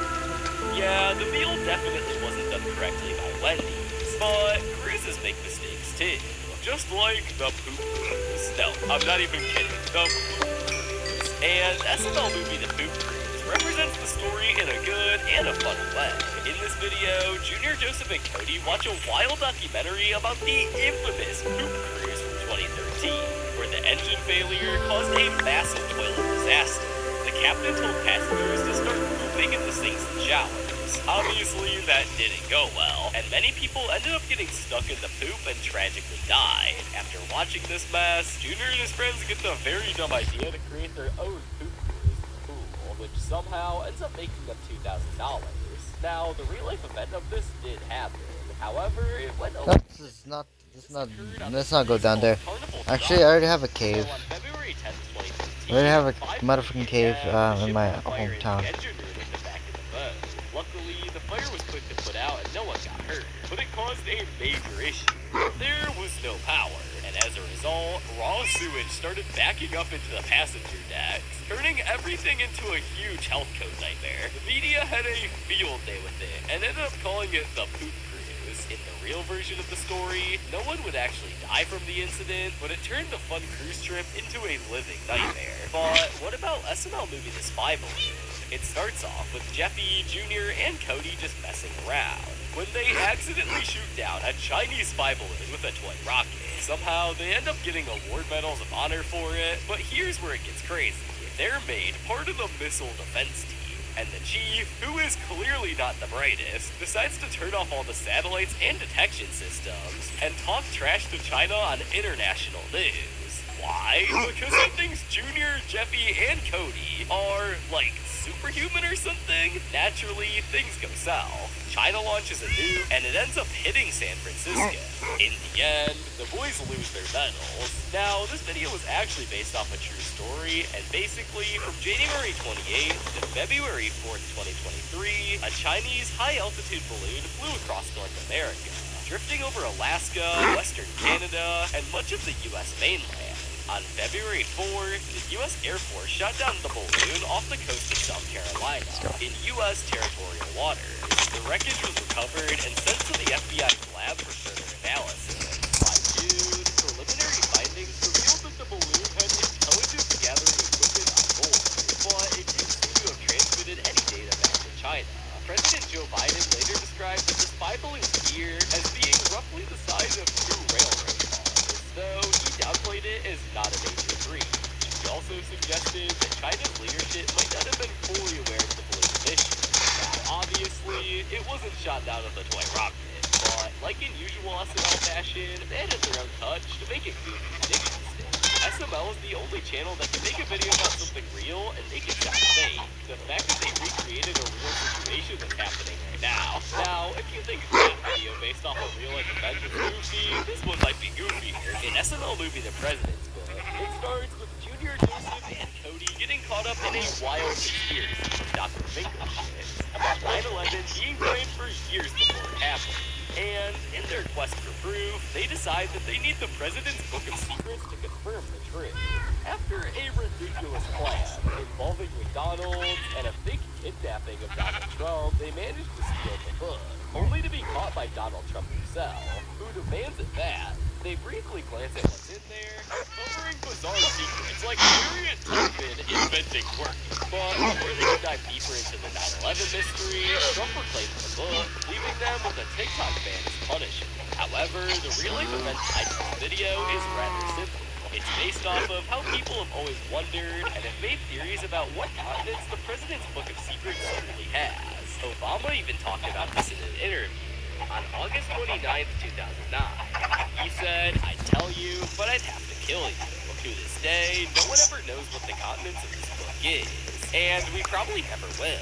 Yeah, the meal definitely wasn't done correctly by Wendy's, but cruises make mistakes too. Just like the poop cruise. No, I'm not even kidding. The poop cruise. And SNL movie The Poop Cruise represents the story in a good and a fun way. In this video, Junior, Joseph, and Cody watch a wild documentary about the infamous poop cruise from 2013, where the engine failure caused a massive toilet disaster. The captain told passengers to start pooping in the sinks and showers. Obviously, that didn't go well, and many people ended up getting stuck in the poop and tragically died. After watching this mess, Junior and his friends get the very dumb idea to create their own poop cruise in the pool, which somehow ends up making them $2,000. Now, the real-life event of this did happen. However, it went over. Let's not go down there. Actually, I already have a cave. So on February 10th, 2015, I already have a motherfucking cave in my hometown. Luckily, the fire was quick to put out and no one got hurt, but it caused a major issue. There was no power, and as a result, raw sewage started backing up into the passenger decks, turning everything into a huge health code nightmare. The media had a field day with it, and ended up calling it the poop cruise. In the real version of the story, no one would actually die from the incident, but it turned the fun cruise trip into a living nightmare. But what about SML movie The Spy Balloon? It starts off with Jeffy, Jr., and Cody just messing around when they accidentally shoot down a Chinese spy balloon with a toy rocket. Somehow, they end up getting award medals of honor for it, but here's where it gets crazy. They're made part of the missile defense team, and the chief, who is clearly not the brightest, decides to turn off all the satellites and detection systems and talk trash to China on international news. Why? Because he thinks Junior, Jeffy, and Cody are, like, superhuman or something? Naturally, things go south. China launches a nuke, and it ends up hitting San Francisco. In the end, the boys lose their medals. Now, this video was actually based off a true story, and basically, from January 28th to February 4th, 2023, a Chinese high-altitude balloon flew across North America, drifting over Alaska, Western Canada, and much of the U.S. mainland. On February 4th, the U.S. Air Force shot down the balloon off the coast of South Carolina in U.S. territorial waters. The wreckage was recovered and sent to the FBI lab for further analysis. By June, preliminary findings revealed that the balloon had intelligence gathering equipment on board, but it didn't seem to have transmitted any data back to China. President Joe Biden later described the spy balloon's gear as being roughly the size of 2 railroad cars, though he downplayed it as not a major breach. He also suggested that China's leadership might not have been fully aware of the balloon's mission. Now, obviously, it wasn't shot down with a toy rocket, but like in usual SML fashion, they added their own touch to make it goofy and interesting. SML is the only channel that can make a video about something real and make it sound fake. The fact that they recreated a real situation that's happening right now. Now, if you think that video based off a real life event is goofy, this one might be goofier. In SML movie The President's Book, it starts with Junior, Joseph, and Cody getting caught up in a wild conspiracy with Dr. Finkelstein about 9/11 being planned for years before it happened. And in their quest for proof, they decide that they need the President's Book of Secrets to confirm the truth. After a ridiculous plan involving McDonald's and a fake kidnapping of Donald Trump, they manage to steal the book, only to be caught by Donald Trump himself, who demands it back. They briefly glance at what's in there, uncovering bizarre secrets like Harriet Tubman inventing work. But before they can dive deeper into the 9/11 mystery, Trump reclaims the book, leaving them with a TikTok ban as punishment. However, the real-life event tied to this video is rather simple. It's based off of how people have always wondered and have made theories about what continents the President's Book of Secrets really has. Obama even talked about this in an interview on August 29th, 2009. He said, "I'd tell you, but I'd have to kill you." To this day, no one ever knows what the continents of this book is, and we probably never will.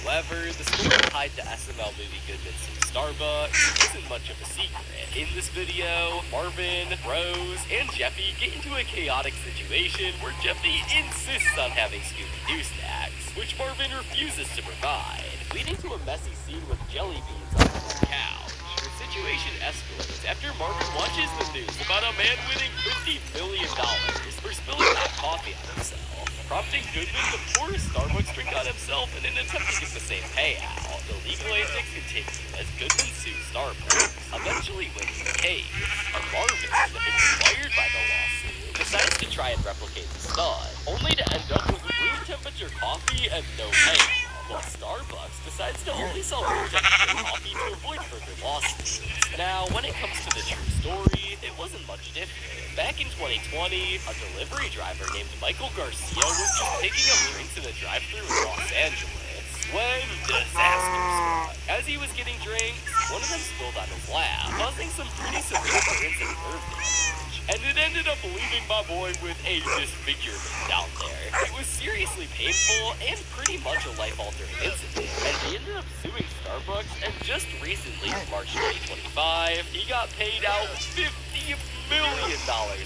However, the story tied to SML movie Goodman Sues Starbucks isn't much of a secret. In this video, Marvin, Rose, and Jeffy get into a chaotic situation where Jeffy insists on having Scooby-Doo snacks, which Marvin refuses to provide, leading to a messy scene with jelly beans on the couch. The situation escalates after Marvin watches the news about a man winning $50 million for spilling hot coffee on himself, prompting Goodman to pour a Starbucks drink on himself in an attempt to get the same payout. The legal antics continue as Goodman sues Starbucks, eventually winning the case. Marvin, inspired by the lawsuit, decides to try and replicate the stunt, only to end up with room temperature coffee and no payout. While Starbucks decides to only sell room temperature coffee to avoid further lawsuits. Now, when it comes to the true story, it wasn't much different. Back in 2020, a delivery driver named Michael Garcia was just picking up drinks in a drive-thru in Los Angeles when disaster struck. As he was getting drinks, one of them spilled on his lap, causing some pretty severe burns and nerve damage. And it ended up leaving my boy with a disfigurement down there. It was seriously painful and pretty much a life-altering incident, and he ended up suing Starbucks, and just recently, in March 2025, he got paid out $50 million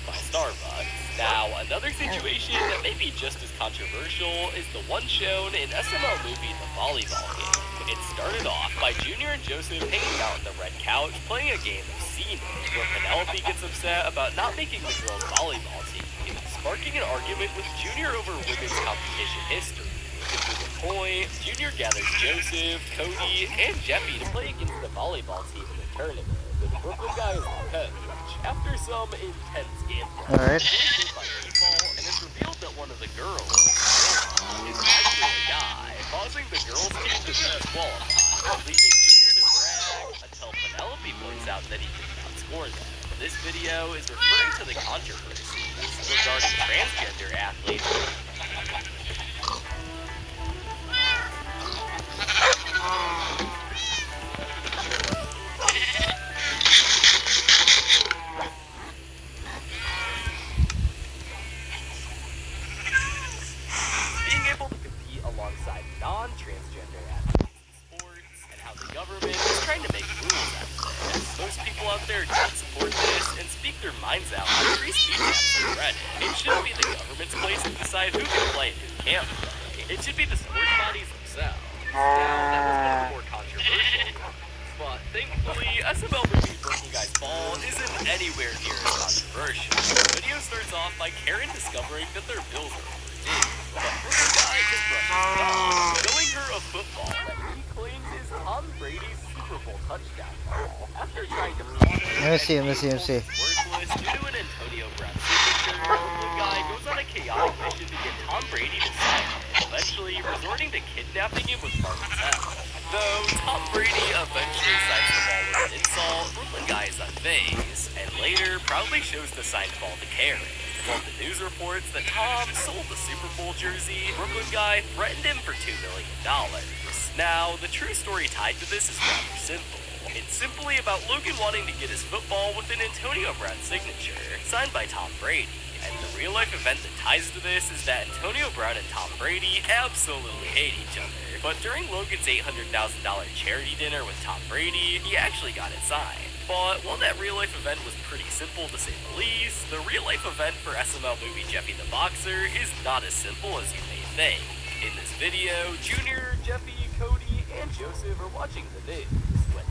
by Starbucks. Now, another situation that may be just as controversial is the one shown in SML movie The Volleyball Game. It started off by Junior and Joseph hanging out on the red couch playing a game of Scene, where Penelope gets upset about not making the girls' volleyball team, sparking an argument with Junior over women's competition history. To prove a point, Junior gathers Joseph, Cody, and Jeffy to play against the volleyball team in the tournament, with Brooklyn Guy as the coach. After some intense gameplay, Alright. by default, and it's revealed that one of the girls is actually a guy, causing the girls' team to be disqualified, leaving Junior to brag until Penelope points out that he did not score them. This video is referring to the controversy regarding transgender athletes. Being able to compete alongside non-transgender athletes in sports, and how the government is trying to make rules out of this. Most people out there don't support this and speak their minds out on free speech apps on Reddit. It shouldn't be the government's place to decide who can play and who can't play. It should be the sports bodies themselves. Now, that was one of the more controversial ones, but thankfully, SML movie Brooklyn Guy's Ball isn't anywhere near as controversial. The video starts off by Karen discovering that their bills are overdue, but Brooklyn Guy just brushes it off, showing her a football that he claims is Tom Brady's Super Bowl touchdown ball. After trying to Let me see. worthless due to an Antonio Brown signature, Brooklyn Guy goes on a chaotic mission to get Tom Brady to sign it, eventually resorting to kidnapping him with Martin's help. Though Tom Brady eventually signs the ball with an insult, Brooklyn Guy is unfazed, and later proudly shows the signed ball to Karen. While the news reports that Tom sold the Super Bowl jersey, Brooklyn Guy threatened him for $2 million. Now, the true story tied to this is rather simple. It's simply about Logan wanting to get his football with an Antonio Brown signature, signed by Tom Brady. And the real-life event that ties to this is that Antonio Brown and Tom Brady absolutely hate each other. But during Logan's $800,000 charity dinner with Tom Brady, he actually got it signed. But while that real-life event was pretty simple to say the least, the real-life event for SML movie Jeffy the Boxer is not as simple as you may think. In this video, Junior, Jeffy, Cody, and Joseph are watching the news when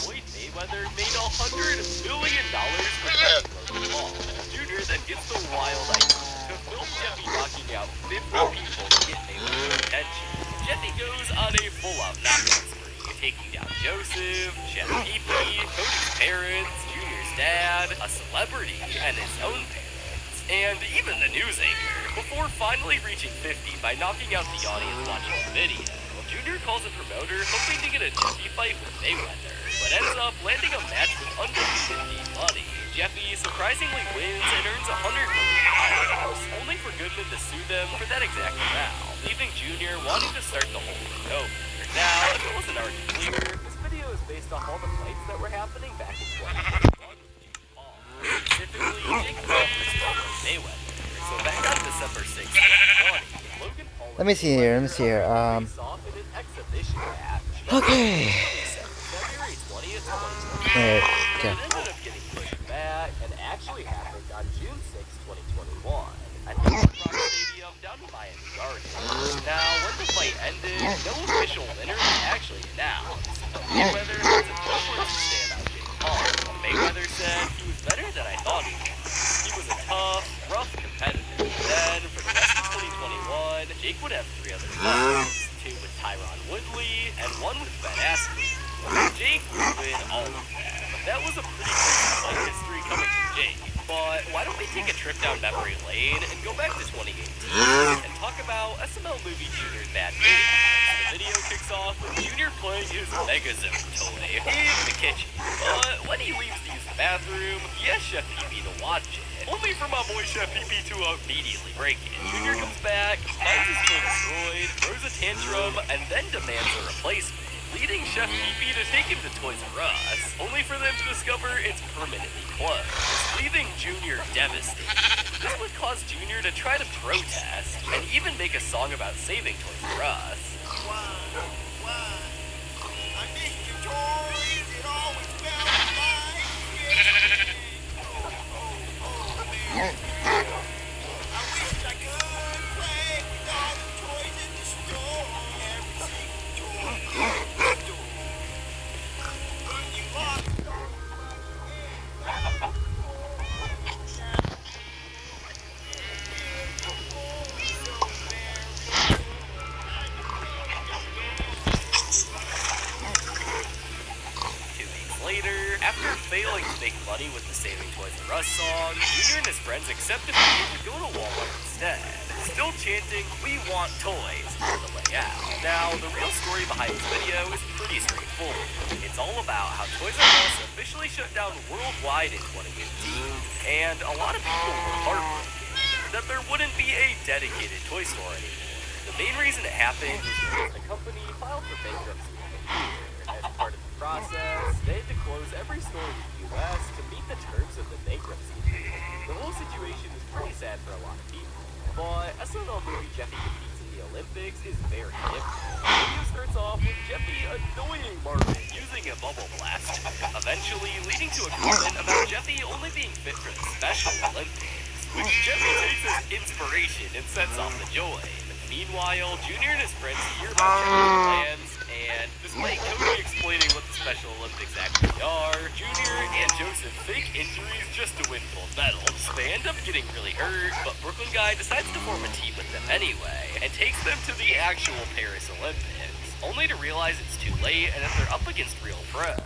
Floyd Mayweather made $100 million for fighting Logan Paul. Junior then gets the wild idea to film Jeffy knocking out 50 people to get Mayweather's attention. Jeffy goes on a full-out knockout spree, taking down Joseph, Chef Pee-Pee, Cody's parents, Junior's dad, a celebrity, and his own parents, and even the news anchor, before finally reaching 50 by knocking out the audience watching the video. Junior calls a promoter hoping to get a Jeffy fight with Mayweather, but ends up landing a match with undefeated Dean Money. Jeffy surprisingly wins and earns $100 million, only for Goodman to sue them for that exact amount, leaving Junior wanting to start the whole thing over. Now, if it wasn't already clear, this video is based off all the fights that were happening back in 2021 with Jake Paul, specifically Jake Paul versus Floyd Mayweather. So back on December 6th, 2020, Logan Paul Let me see here. face off in an exhibition match. Okay. February 20th, 2020. Alright, It okay. ended up getting pushed back and actually happened on June 6, 2021 at the Hard Rock Stadium down in Miami Gardens. Now, when the fight ended, no official winner was actually announced. Mayweather has a tough words to say about Jake Paul. Mayweather said he was better than I thought he was. He was a tough, rough competitor. Then, for the rest of 2021, Jake would have 3 other fights, 2 with Tyron Woodley and 1 with Ben Askren. Jake would win all of them. That was a pretty crazy fight history coming from Jake. But why don't we take a trip down memory lane and go back to 2018 and talk about SML movie Junior's bad news. The video kicks off with Junior playing his Megazone toy in the kitchen. But when he leaves to use the bathroom, he has Chef Pee-Pee to watch it. Only for my boy Chef Pee-Pee to immediately break it. Junior comes back, finds his toy destroyed, throws a tantrum, and then demands a replacement, leading Chef Pee-Pee to take him to Toys R Us, only for them to discover it's permanently closed, leaving Junior devastated. This would cause Junior to try to protest, and even make a song about saving Toys R Us. Why? I missed your toys. It always felt like it. Man. I wish I could play with all the toys in the store. Every single toy. failing to make money with the Saving Toys R Us song, Junior and his friends accept a fee to go to Walmart instead, still chanting, "We want toys" on the way out. Now, the real story behind this video is pretty straightforward. It's all about how Toys R Us officially shut down worldwide in 2015, and a lot of people were heartbroken that there wouldn't be a dedicated toy store anymore. The main reason it happened was because the company filed for bankruptcy within a year. As part of the process, they had to close every store in the US to meet the terms of the bankruptcy agreement. The whole situation is pretty sad for a lot of people. But SNL movie Jeffy Competes in the Olympics is very different. The video starts off with Jeffy annoying Marvin using a bubble blast, eventually leading to a comment about Jeffy only being fit for the Special Olympics, which Jeffy takes as inspiration and sets off the joy. Meanwhile, Junior and his friends hear about Jeffy's plans, and despite Cody explaining what the Special Olympics actually are, Junior and Joseph fake injuries just to win gold medals. They end up getting really hurt, but Brooklyn Guy decides to form a team with them anyway, and takes them to the actual Paris Olympics, only to realize it's too late and that they're up against real pros.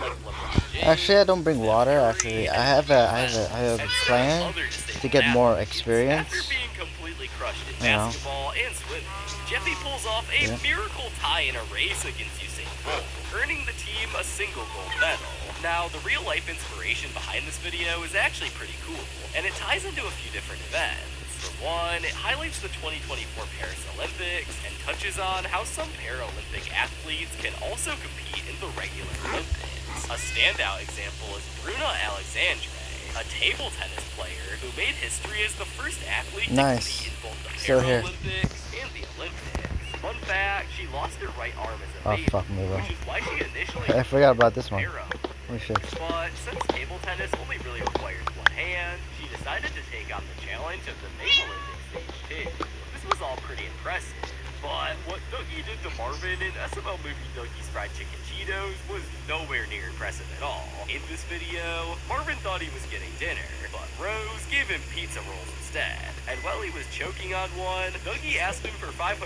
Like LeBron James, Actually, I don't bring water. Actually, I have a plan to get more experience. After being completely crushed in You know. basketball and swimming, Jeffy pulls off a miracle tie in a race against Usain Bolt, earning the team a single gold medal. Now, the real-life inspiration behind this video is actually pretty cool, and it ties into a few different events. For one, it highlights the 2024 Paris Olympics and touches on how some Paralympic athletes can also compete in the regular Olympics. A standout example is Bruna Alexandre, a table tennis player who made history as the first athlete to compete in both the Paralympics and the Olympics. Fun fact, she lost her right arm as a baby, which is why she initially I forgot about this one. But since table tennis only really requires one hand, she decided to take on the challenge of the main Olympic stage too. This was all pretty impressive. But what Dougie did to Marvin in SML movie Dougie's Fried Chicken Cheetos was nowhere near impressive at all. In this video, Marvin thought he was getting dinner, but Rose gave him pizza rolls instead. And while he was choking on one, Dougie asked him for $500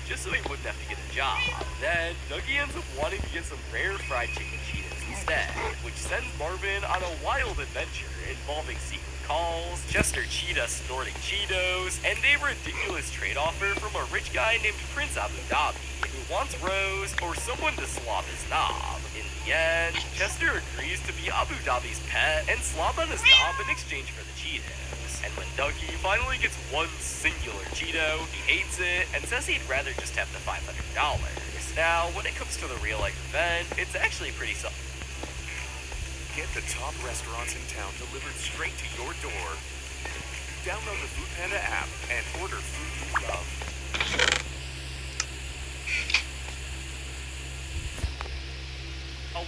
just so he wouldn't have to get a job. Then, Dougie ends up wanting to get some rare fried chicken Cheetos instead, which sends Marvin on a wild adventure involving secret calls, Chester Cheetah snorting Cheetos, and a ridiculous trade offer from a rich guy named Prince Abu Dhabi, who wants Rose or someone to slob his knob. In the end, Chester agrees to be Abu Dhabi's pet and slob on his knob in exchange for the Cheetos. And when Dougie finally gets one singular Cheeto, he hates it and says he'd rather just have the $500. Now, when it comes to the real-life event, it's actually pretty simple. Get the top restaurants in town delivered straight to your door. Download the Foodpanda app and order food you love.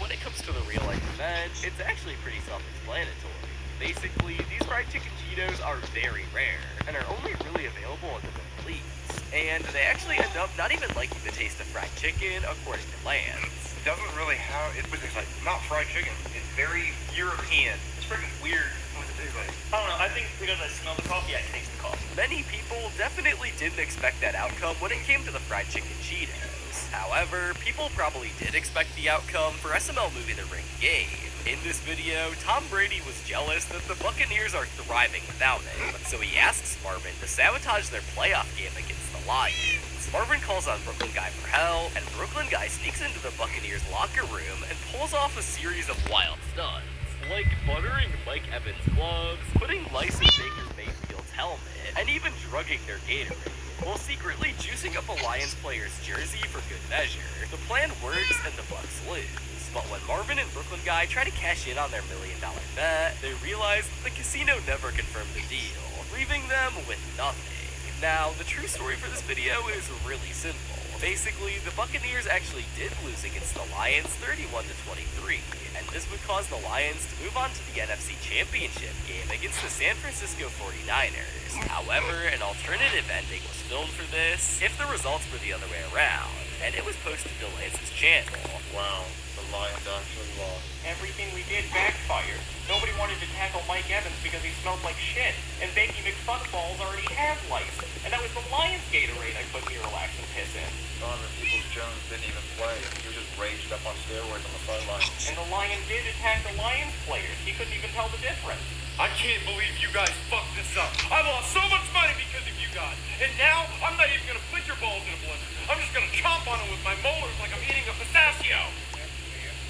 When it comes to the real-life event, it's actually pretty self-explanatory. Basically, these fried chicken Cheetos are very rare, and are only really available in the Middle East. And they actually end up not even liking the taste of fried chicken, according to Lance. It doesn't really have, it's like not fried chicken. It's very European. It's freaking weird. What it tastes like. I don't know. I think because I smell the coffee, I taste the coffee. Many people definitely didn't expect that outcome when it came to the fried chicken Cheetos. However, people probably did expect the outcome for SML Movie The Ring game. In this video, Tom Brady was jealous that the Buccaneers are thriving without him, so he asks Marvin to sabotage their playoff game against the Lions. Marvin calls on Brooklyn Guy for help, and Brooklyn Guy sneaks into the Buccaneers' locker room and pulls off a series of wild stunts, like buttering Mike Evans' gloves, putting lice in Baker Mayfield's helmet, and even drugging their Gatorade, while secretly juicing up a Lions player's jersey for good measure. The plan works and the Bucs lose. But when Marvin and Brooklyn Guy try to cash in on their $1 million bet, they realize that the casino never confirmed the deal, leaving them with nothing. Now, the true story for this video is really simple. Basically, the Buccaneers actually did lose against the Lions 31-23, and this would cause the Lions to move on to the NFC Championship game against the San Francisco 49ers. However, an alternative ending was filmed for this if the results were the other way around, and it was posted to Lance's channel. Wow, the Lions actually lost. Everything we did backfired. No nobody wanted to tackle Mike Evans because he smelled like shit, and Bakey McFunballs already had lice. And that was the Lions Gatorade I put Miralax and piss in. Donovan Peoples-Jones didn't even play. He was just raged up on steroids on the sideline. And the Lion did attack the Lions players. He couldn't even tell the difference. I can't believe you guys fucked this up. I lost so much money because of you guys. And now, I'm not even gonna put your balls in a blender. I'm just gonna chomp on them with my molars like I'm eating a pistachio.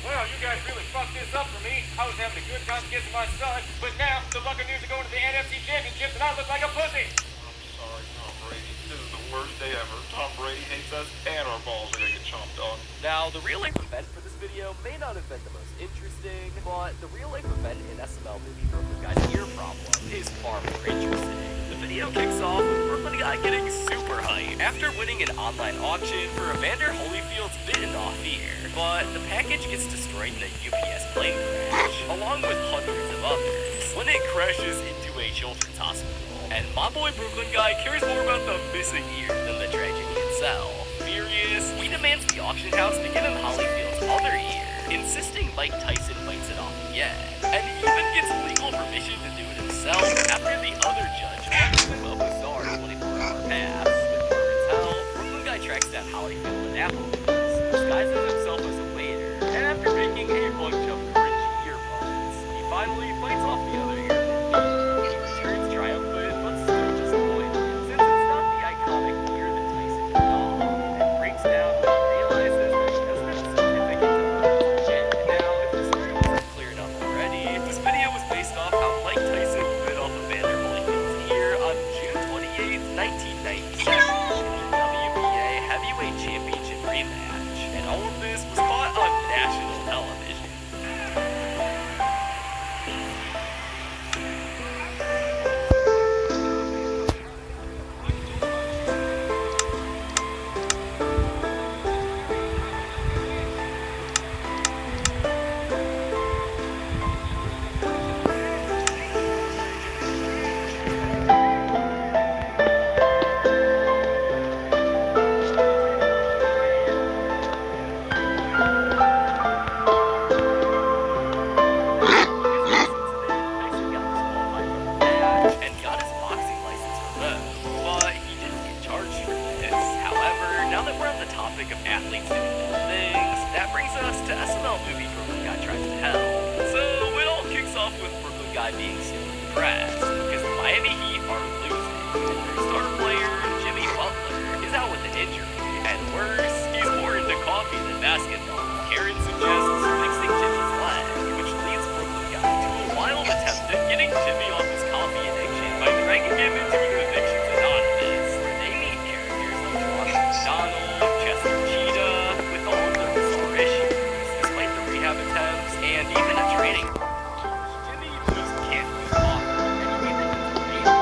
Well, you guys really fucked this up for me. I was having a good time kissing my son, but now the Buccaneers are going to the NFC Championship and I look like a pussy. I'm sorry, Tom Brady. This is the worst day ever. Tom Brady hates us and our balls are gonna get chomped on. Now, the real-life event for this video may not have been the most interesting, but the real-life event in SML movie Brooklyn Guy's ear problem is far more interesting. The video kicks off with Brooklyn Guy getting super hyped after winning an online auction for Evander Holyfield's bitten-off ear, but the package gets destroyed in a UPS plane crash, along with hundreds of others, when it crashes into a children's hospital. And my boy Brooklyn Guy cares more about the missing ear than the tragedy itself. Furious, he demands the auction house to give him Holyfield's other ear, insisting Mike Tyson bites it off again, and even gets legal permission to do it himself after the other judge offers him a bizarre 24-hour pass. With Marvin's help, Brooklyn Guy tracks down Holyfield and Applebee's, disguises himself as a waiter, and after making a bunch of cringy earbuds, he finally bites off the other ear. He returns triumphant, but still disappointed, since it's not the iconic ear that Tyson cut off, and breaks down when he realizes that he doesn't have a certificate to legit. Now, if the story wasn't clear enough already, this video was based off how Mike Tyson bit off Evander Holyfield's ear on June 28th, 1997, in the WBA Heavyweight Championship rematch, and all of this was caught on national television. And got his boxing license revoked, but he didn't get charged for this. However, now that we're on the topic of athletes doing dumb things, that brings us to SML movie Brooklyn Guy Tries to Help. So it all kicks off with Brooklyn Guy being super depressed because the Miami Heat are losing, and their star player, Jimmy Butler, is out with an injury, and worse, he's more into coffee than basketball. Karen suggests fixing Jimmy's leg, which leads Brooklyn Guy to a wild attempt at getting Jimmy off his coffee addiction by dragging him into an Addictions Anonymous, where they meet characters like Ronald McDonald, Chester Cheetah, with all of their bizarre issues, despite the rehab attempts and even a training partner. Jimmy just can't move on, and he even gets paid.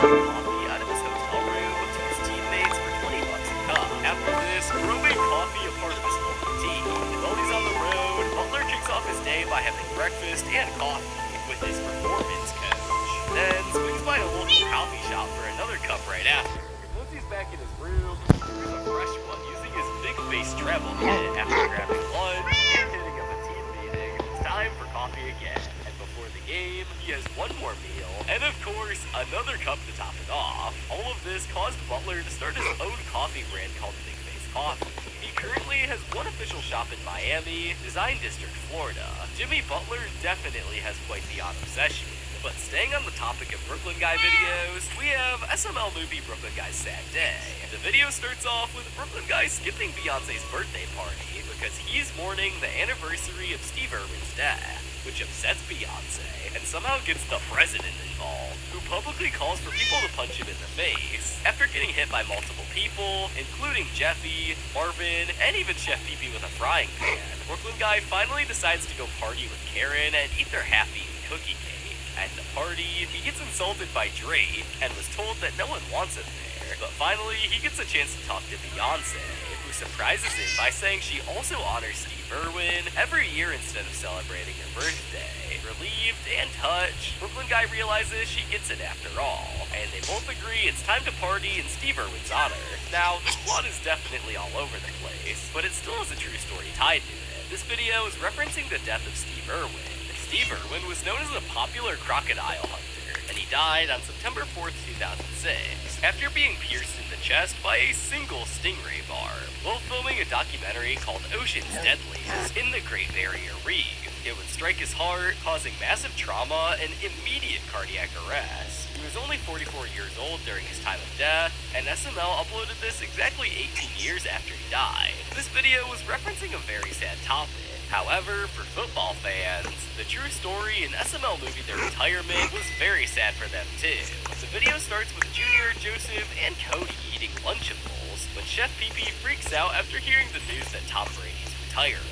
Coffee out of his hotel room to his teammates for $20 a cup. After this, throwing coffee a part of his morning tea. While he's on the road, Butler kicks off his day by having breakfast and coffee with his performance coach. Then swings by a local coffee shop for another cup right after. Once he's back in his room, he screws a fresh one using his big face travel kit after grabbing lunch and hitting up a team meeting. It's time for coffee again. And before the game, he has one more meal, and of course, another cup to top it off. All of this caused Butler to start his own coffee brand called Big Face Coffee. He currently has one official shop in Miami, Design District, Florida. Jimmy Butler definitely has quite the odd obsession. But staying on the topic of Brooklyn Guy videos, we have SML movie Brooklyn Guy's Sad Day. The video starts off with Brooklyn Guy skipping Beyonce's birthday party because he's mourning the anniversary of Steve Irwin's death, which upsets Beyonce and somehow gets the president involved, who publicly calls for people to punch him in the face. After getting hit by multiple people, including Jeffy, Marvin, and even Chef Pee with a frying pan, Brooklyn Guy finally decides to go party with Karen and eat their half-eaten cookie cake. At the party, he gets insulted by Drake and was told that no one wants him there. But finally, he gets a chance to talk to Beyonce, who surprises him by saying she also honors Steve Irwin every year instead of celebrating her birthday. Relieved and touched, Brooklyn Guy realizes she gets it after all, and they both agree it's time to party in Steve Irwin's honor. Now, this plot is definitely all over the place, but it still has a true story tied to it. This video is referencing the death of Steve Irwin. Steve Irwin was known as a popular crocodile hunter, and he died on September 4th, 2006, after being pierced in the chest by a single stingray barb, while filming a documentary called Ocean's Deadliest in the Great Barrier Reef. It would strike his heart, causing massive trauma and immediate cardiac arrest. He was only 44 years old during his time of death, and SML uploaded this exactly 18 years after he died. This video was referencing a very sad topic. However, for football fans, the true story in SML movie Their Retirement was very sad for them too. The video starts with Junior, Joseph, and Cody eating Lunchables when Chef Pee-Pee freaks out after hearing the news that Tom Brady's retiring,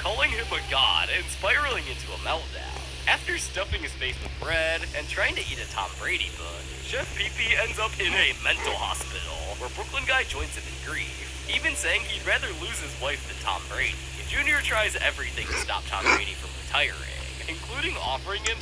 calling him a god and spiraling into a meltdown. After stuffing his face with bread and trying to eat a Tom Brady book, Chef Pee-Pee ends up in a mental hospital where Brooklyn Guy joins him in grief, even saying he'd rather lose his wife than Tom Brady. Junior tries everything to stop Tom Brady from retiring, including offering him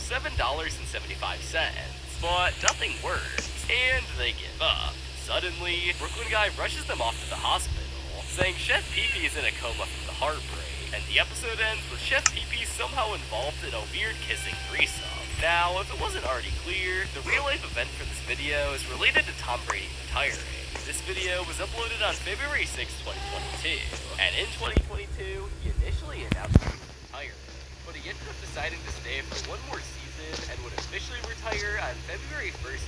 $7.75, but nothing works, and they give up. Suddenly, Brooklyn Guy rushes them off to the hospital, saying Chef Pee-Pee is in a coma from the heartbreak, and the episode ends with Chef Pee-Pee somehow involved in a weird kissing threesome. Now, if it wasn't already clear, the real-life event for this video is related to Tom Brady retiring. This video was uploaded on February 6, 2022, and in 2022, he initially announced he was retiring, but he ended up deciding to stay for one more season and would officially retire on February 1st,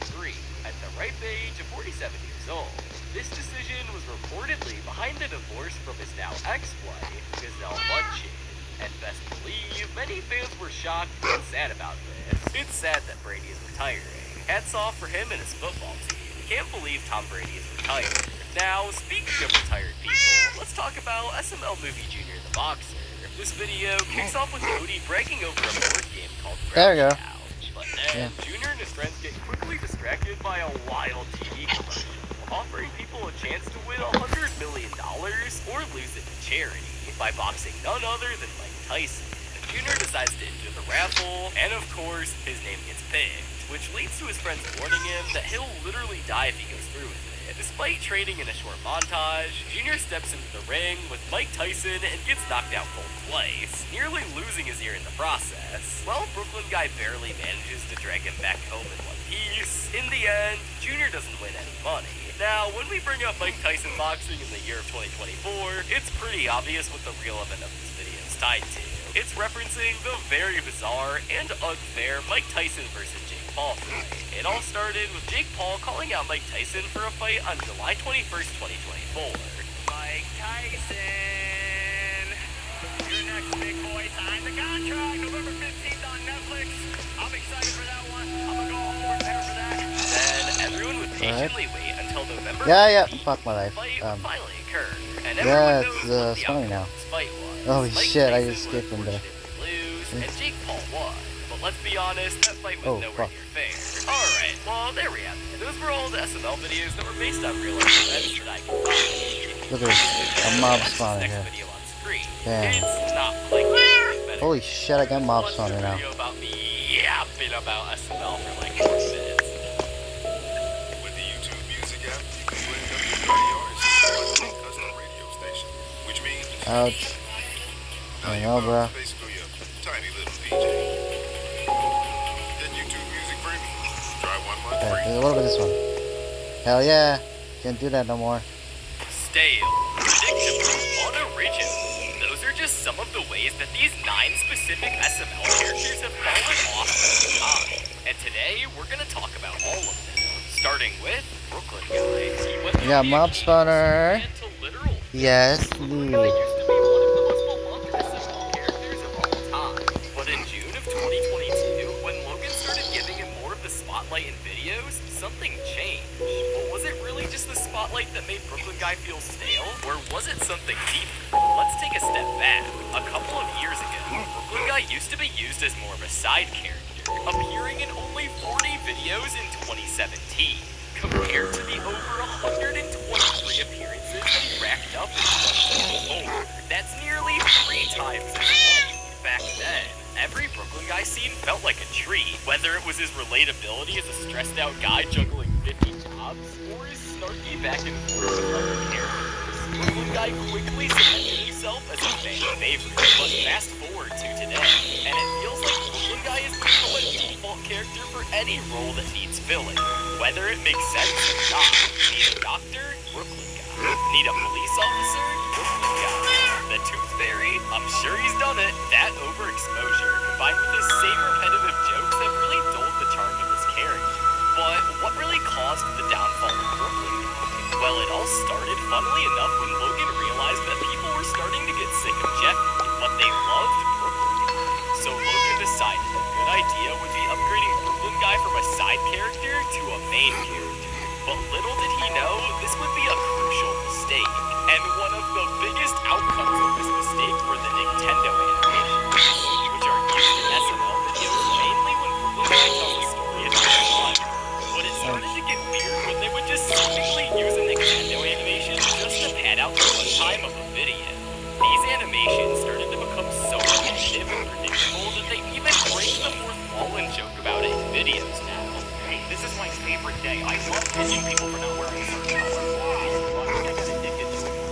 2023, at the ripe age of 47 years old. This decision was reportedly behind a divorce from his now ex-wife, Gisele Bündchen, and best believe, many fans were shocked and sad about this. It's sad that Brady is retiring. Hats off for him and his football team. Can't believe Tom Brady is retired. Now, speaking of retired people, let's talk about SML movie Junior the Boxer. This video kicks off with Cody bragging over a board game called There we go. Couch, but then Junior and his friends get quickly distracted by a wild TV commercial, offering people a chance to win $100 million or lose it to charity by boxing none other than Mike Tyson. Junior decides to enter the raffle, and of course, his name gets picked, which leads to his friends warning him that he'll literally die if he goes through with it. Despite training in a short montage, Junior steps into the ring with Mike Tyson and gets knocked out cold twice, nearly losing his ear in the process. While Brooklyn Guy barely manages to drag him back home in one piece, in the end, Junior doesn't win any money. Now, when we bring up Mike Tyson boxing in the year of 2024, it's pretty obvious what the real event of this video is tied to. It's referencing the very bizarre and unfair Mike Tyson versus Jake Paul fight. It all started with Jake Paul calling out Mike Tyson for a fight on July 21st, 2024. Mike Tyson, your next big boy signed the contract, November 15th on Netflix. I'm excited for that one. I'm gonna go home and prepare for that. Then everyone would patiently wait until November 15th. Yeah, fuck my life. Fight would finally occur, and Yeah, everyone knows it's what the funny outcome now. of this fight was. Holy Mike shit, I Tyson just would skipped from there. unfortunately lose, and Jake Paul won. But let's be honest, that fight was Oh, nowhere fuck. near fair. Alright, well, there we have it. Those were all the SML videos that were based on real life events that I could find. Look at this. A mob spawner Next here. video on screen. Damn. It's not like better. Holy shit, I got mob Watch spawner the now. video about me yapping about SML for like 4 minutes. With the YouTube Music app, you can play WRDR's custom radio station, which means Ouch. now I you know, are bro. basically a tiny little DJ. Get YouTube Music Premium. Try 1 month Okay, free. what about this one? Hell yeah. Can't do that no more. Stale, predictable, unoriginal. Those are just some of the ways that these 9 specific SML characters have fallen off over time. And today, we're gonna talk about all of them. Starting with Brooklyn Guy. He went We got from mob being spawner. fan to literal Yes, Brooklyn dude. Guy used to be one of the most beloved SML characters of all time. But in June of 2022, when Logan started giving him more of the spotlight in videos, something changed. But was it really just the spotlight that made Brooklyn Guy feel stale? Or was it something deeper? Let's take a step back. A couple of years ago, Brooklyn Guy used to be used as more of a side character, appearing in only 40 videos in 2017, compared to the over 123 appearances that he racked up in 2024. That's nearly 3 times as many. Back then, every Brooklyn guy scene felt like a treat, whether it was his relatability as a stressed out guy juggling 50 jobs, or his snarky back and forth with other characters. Brooklyn guy quickly cemented himself as a fan favorite, but fast forward to today, and it feels like Brooklyn guy is become a default character for any role that needs filling, whether it makes sense or not. Need a doctor? Brooklyn guy. Need a police officer? Brooklyn guy. The Tooth Fairy? I'm sure he's done it. That overexposure, combined with his same repetitive jokes, have really dulled the charm of his character. But what really caused the downfall of Brooklyn guy? Well, it all started, funnily enough, when Logan realized that people were starting to get sick of Jeffy, but they loved Brooklyn guy. So Logan decided a good idea would be upgrading Brooklyn guy from a side character to a main character. But little did he know, this would be a crucial mistake. And one of the biggest outcomes of this mistake were the Nintendo animations, which are used in SNL videos mainly when Brooklyn guy tells a story about his life. But it started to get weird when they would just seemingly use a Nintendo animation just to pad out the runtime of a video. These animations started to become so repetitive and predictable that they even break the fourth wall and joke about it in videos now. Hey, this is my favorite day. I love pitching people for not wearing a certain color. Well, I think I got addicted to it.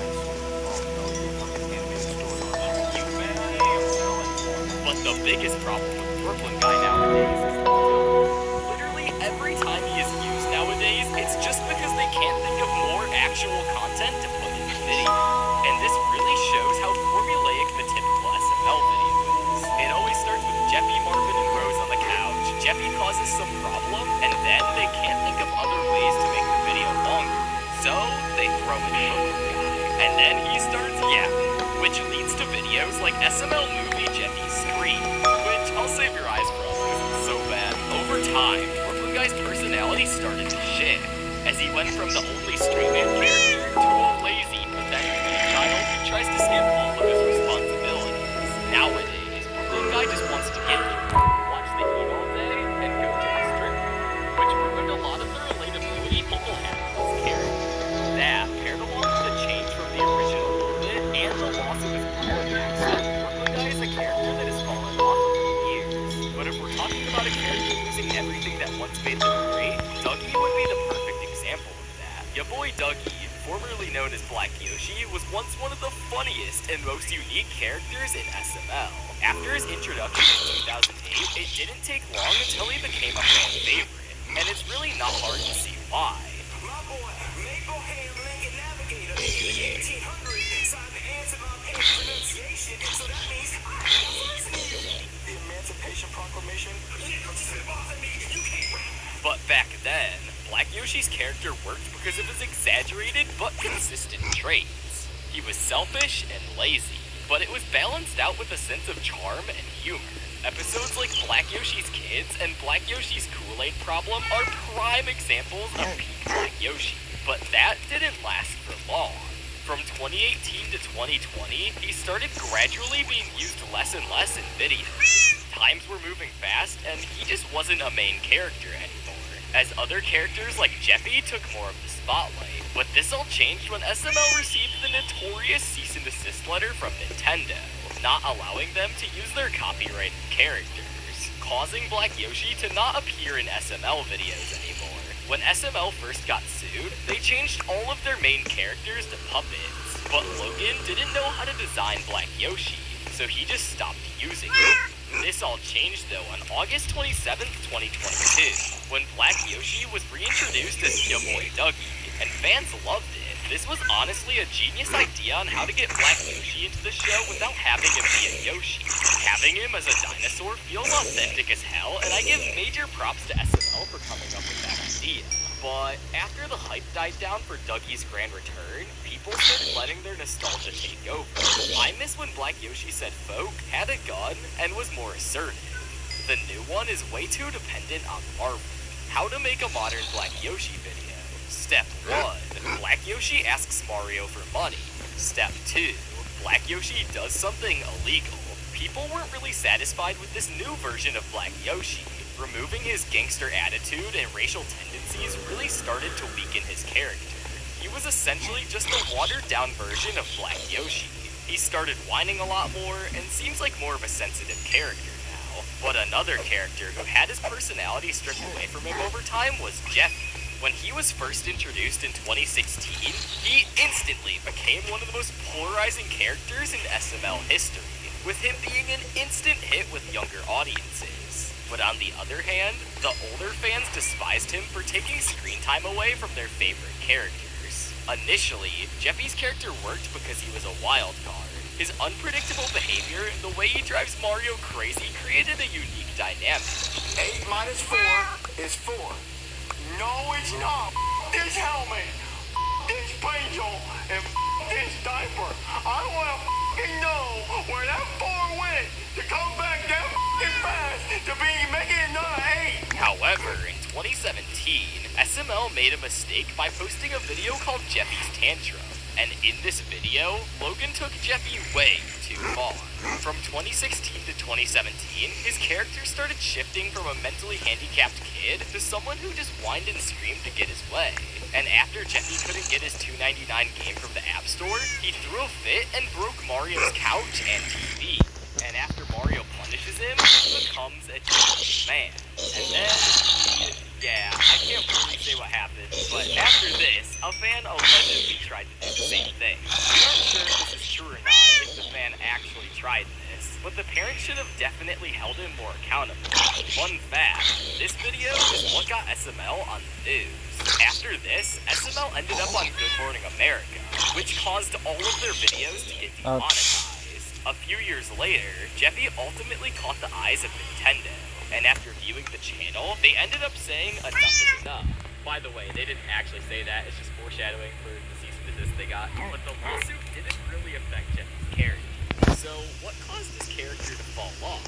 But the biggest problem with Brooklyn guy nowadays is literally every time he is used nowadays, it's just because they can't think of more actual content to put in the video. And this really shows how formulaic the typical SML video is. It always starts with Jeffy, Marvin, and Rose on the couch. Jeffy causes some problem, and then they can't think of other ways to make the video longer. So they throw in Brooklyn guy. And then he starts yapping, which leads to videos like SML movie Jeffy's Scream, which I'll save your eyes from because it's so bad. Over time, Brooklyn guy's personality started to shift, as he went from the only straight man character to a lazy, pathetic child who tries to skip all of his responsibilities. Nowadays, Brooklyn guy just wants to get drunk, watch the heat all day, and go to the strip club, which ruined a lot of the relatability people had with his character. That, paired along with the change from the original movement and the loss of his Brooklyn accent, Brooklyn guy is a character that has fallen off over the years. But if we're talking about a character losing everything that once made them great, Dougie would be the perfect example of that. Your boy Dougie, formerly known as Black Yoshi, was once one of the funniest and most unique characters in SML. After his introduction in 2008, it didn't take long until he became a fan favorite, and it's really not hard to see why. My boy, Maplehaven Lincoln Navigator, in the 1800s, signed the anti-my pronunciation, so that means I listen to you. The Emancipation Proclamation? But back then, Black Yoshi's character worked because of his exaggerated but consistent traits. He was selfish and lazy, but it was balanced out with a sense of charm and humor. Episodes like Black Yoshi's Kids and Black Yoshi's Kool-Aid Problem are prime examples of peak Black Yoshi, but that didn't last for long. From 2018 to 2020, he started gradually being used less and less in videos. Times were moving fast, and he just wasn't a main character anymore, as other characters like Jeffy took more of the spotlight. But this all changed when SML received the notorious cease and desist letter from Nintendo, not allowing them to use their copyrighted characters, causing Black Yoshi to not appear in SML videos anymore. When SML first got sued, they changed all of their main characters to puppets, but Logan didn't know how to design Black Yoshi, so he just stopped using it. This all changed though on August 27th, 2022, when Black Yoshi was reintroduced as Yo Boy Dougie, and fans loved it. This was honestly a genius idea on how to get Black Yoshi into the show without having him be a Yoshi. Having him as a dinosaur feels authentic as hell, and I give major props to SML for coming up with that idea. But after the hype died down for Dougie's grand return, people started letting their nostalgia take over. I miss when Black Yoshi said folk, had a gun, and was more assertive. The new one is way too dependent on Marvel. How to make a modern Black Yoshi video. Step 1. Black Yoshi asks Mario for money. Step 2. Black Yoshi does something illegal. People weren't really satisfied with this new version of Black Yoshi, removing his gangster attitude and racial tendencies really started to weaken his character. He was essentially just a watered-down version of Black Yoshi. He started whining a lot more and seems like more of a sensitive character now. But another character who had his personality stripped away from him over time was Jeffy. When he was first introduced in 2016, he instantly became one of the most polarizing characters in SML history, with him being an instant hit with younger audiences. But on the other hand, the older fans despised him for taking screen time away from their favorite characters. Initially, Jeffy's character worked because he was a wild card. His unpredictable behavior and the way he drives Mario crazy created a unique dynamic. 8 minus 4 is 4. No, it's not. This helmet, this pencil, and this diaper. I want to know where that 4 went to come back that fast to be making another 8. However, in 2017, SML made a mistake by posting a video called Jeffy's Tantrum. And in this video, Logan took Jeffy way too far. From 2016 to 2017, his character started shifting from a mentally handicapped kid to someone who just whined and screamed to get his way. And after Jeffy couldn't get his $2.99 game from the App Store, he threw a fit and broke Mario's couch and TV. And after Mario punishes him, he becomes a changed man. And then, yeah, I can't really say what happened, but after this, a fan allegedly tried to do the same thing. We aren't sure if this is true or not, if the fan actually tried this, but the parents should have definitely held him more accountable. Fun fact, this video is what got SML on the news. After this, SML ended up on Good Morning America, which caused all of their videos to get demonetized. A few years later, Jeffy ultimately caught the eyes of Nintendo, and after viewing the channel, they ended up saying enough is enough. By the way, they didn't actually say that, it's just foreshadowing for the cease and desist they got, but the lawsuit didn't really affect Jeffy's character. So, what caused his character to fall off?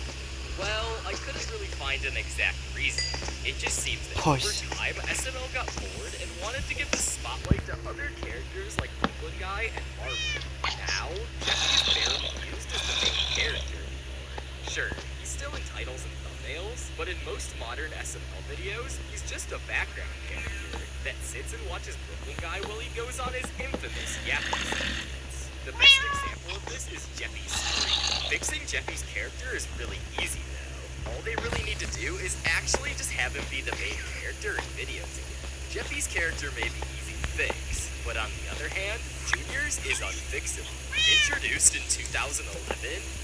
Well, I couldn't really find an exact reason. It just seems that over time, SML got bored and wanted to give the spotlight to other characters like Brooklyn Guy and Marvel. Now, Jeffy is barely used as the main character anymore. Sure, he's still in titles and thumbnails, but in most modern SML videos, he's just a background character that sits and watches Brooklyn Guy while he goes on his infamous yapping segments. The best example of this is Jeffy's stream. Fixing Jeffy's character is really easy though. All they really need to do is actually just have him be the main character in videos again. Jeffy's character may be easy to fix, but on the other hand, Junior's is unfixable. Introduced in 2011,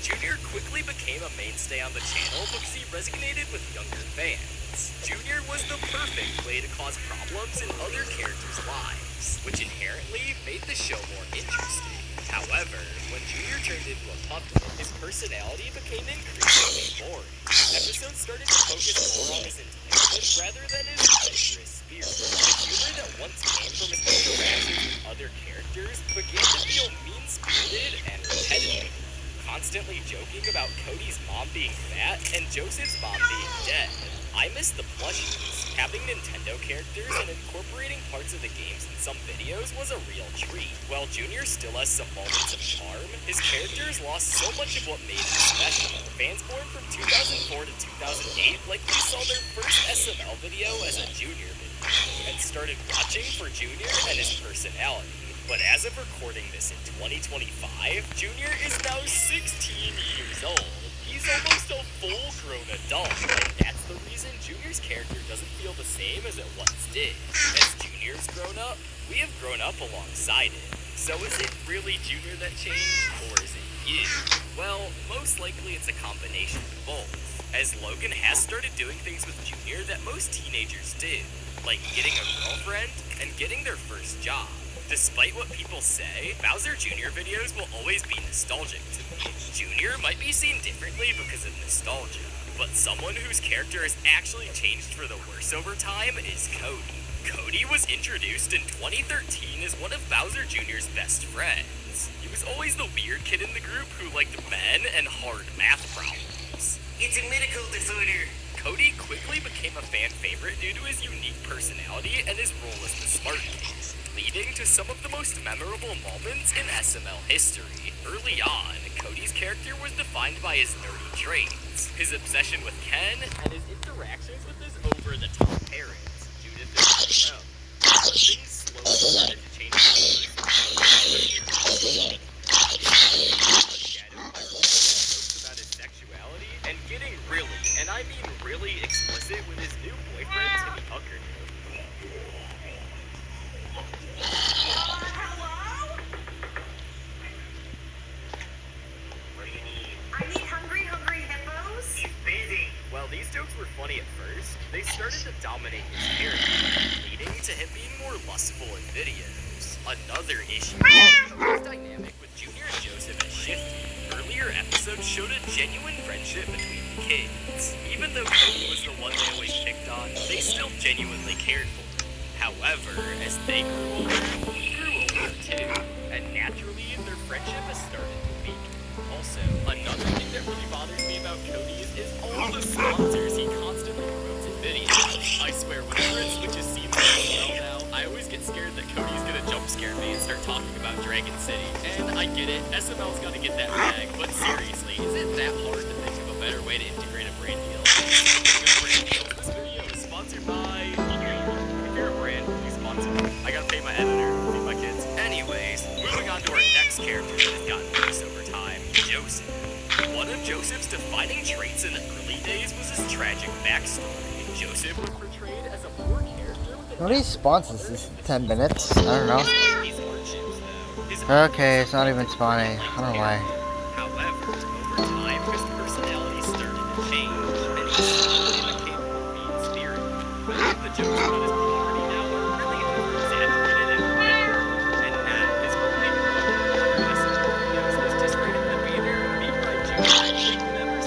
Junior quickly became a mainstay on the channel because he resonated with younger fans. Junior was the perfect way to cause problems in other characters' lives, which inherently made the show more interesting. However, when Junior turned into a puppet, his personality became increasingly boring. Episodes started to focus more on his intelligence rather than his adventurous spirit. The humor that once came from his interactions with other characters began to feel mean-spirited and repetitive. Constantly joking about Cody's mom being fat and Joseph's mom being dead. I miss the plushies. Having Nintendo characters and incorporating parts of the games in some videos was a real treat. While Junior still has some moments of charm, his characters lost so much of what made him special. Fans born from 2004 to 2008 likely saw their first SML video as a Junior video, and started watching for Junior and his personality. But as of recording this in 2025, Junior is now 16 years old. He's almost a full-grown adult, and that's the reason Junior's character doesn't feel the same as it once did. As Junior's grown up, we have grown up alongside him. So is it really Junior that changed, or is it you? Well, most likely it's a combination of both, as Logan has started doing things with Junior that most teenagers do, like getting a girlfriend and getting their first job. Despite what people say, Bowser Jr. videos will always be nostalgic to me. Junior might be seen differently because of nostalgia, but someone whose character has actually changed for the worse over time is Cody. Cody was introduced in 2013 as one of Bowser Jr.'s best friends. He was always the weird kid in the group who liked men and hard math problems. It's a medical disorder. Cody quickly became a fan favorite due to his unique personality and his role as the smart kid, leading to some of the most memorable moments in SML history. Early on, Cody's character was defined by his nerdy traits, his obsession with Ken, and his interactions with with his new boyfriend, Timmy Tucker. I need hungry hippos. He's busy. While these jokes were funny at first, they started to dominate his character, leading to him being more lustful in videos. Another issue. Cody's dynamic with Junior and Joseph has shifted. Earlier episodes showed a genuine friendship between the kids. Even though Cody was the one they always picked on, they still genuinely cared for him. However, as they grew older, he grew older too, and naturally their friendship has started to weaken. Also, another thing that really bothers me about Cody is all the sponsors he constantly promotes in videos. I swear, whenever it switches scenes now, I always get scared that Cody's gonna jump scare me and start talking about Dragon City. And I get it, SML's gotta get that bag, but seriously, is it that hard to think of a better way to integrate a brand deal? This video is sponsored by... If you're a brand, please sponsor me. I gotta pay my editor, feed my kids. Anyways, moving on to our next character that has gotten worse over time, Joseph. One of Joseph's defining traits in the early days was his tragic backstory. Joseph was portrayed as a poor character with What these spawns is 10 minutes? I don't know. his hardships, though. His Okay, it's not even spawning. I don't know why. However, over time, his personality started to change, and he slowly became more mean-spirited. Many of the jokes about his poverty now are really over-exaggerated and random, and now his only videos is just right in the manner made by Junior. Never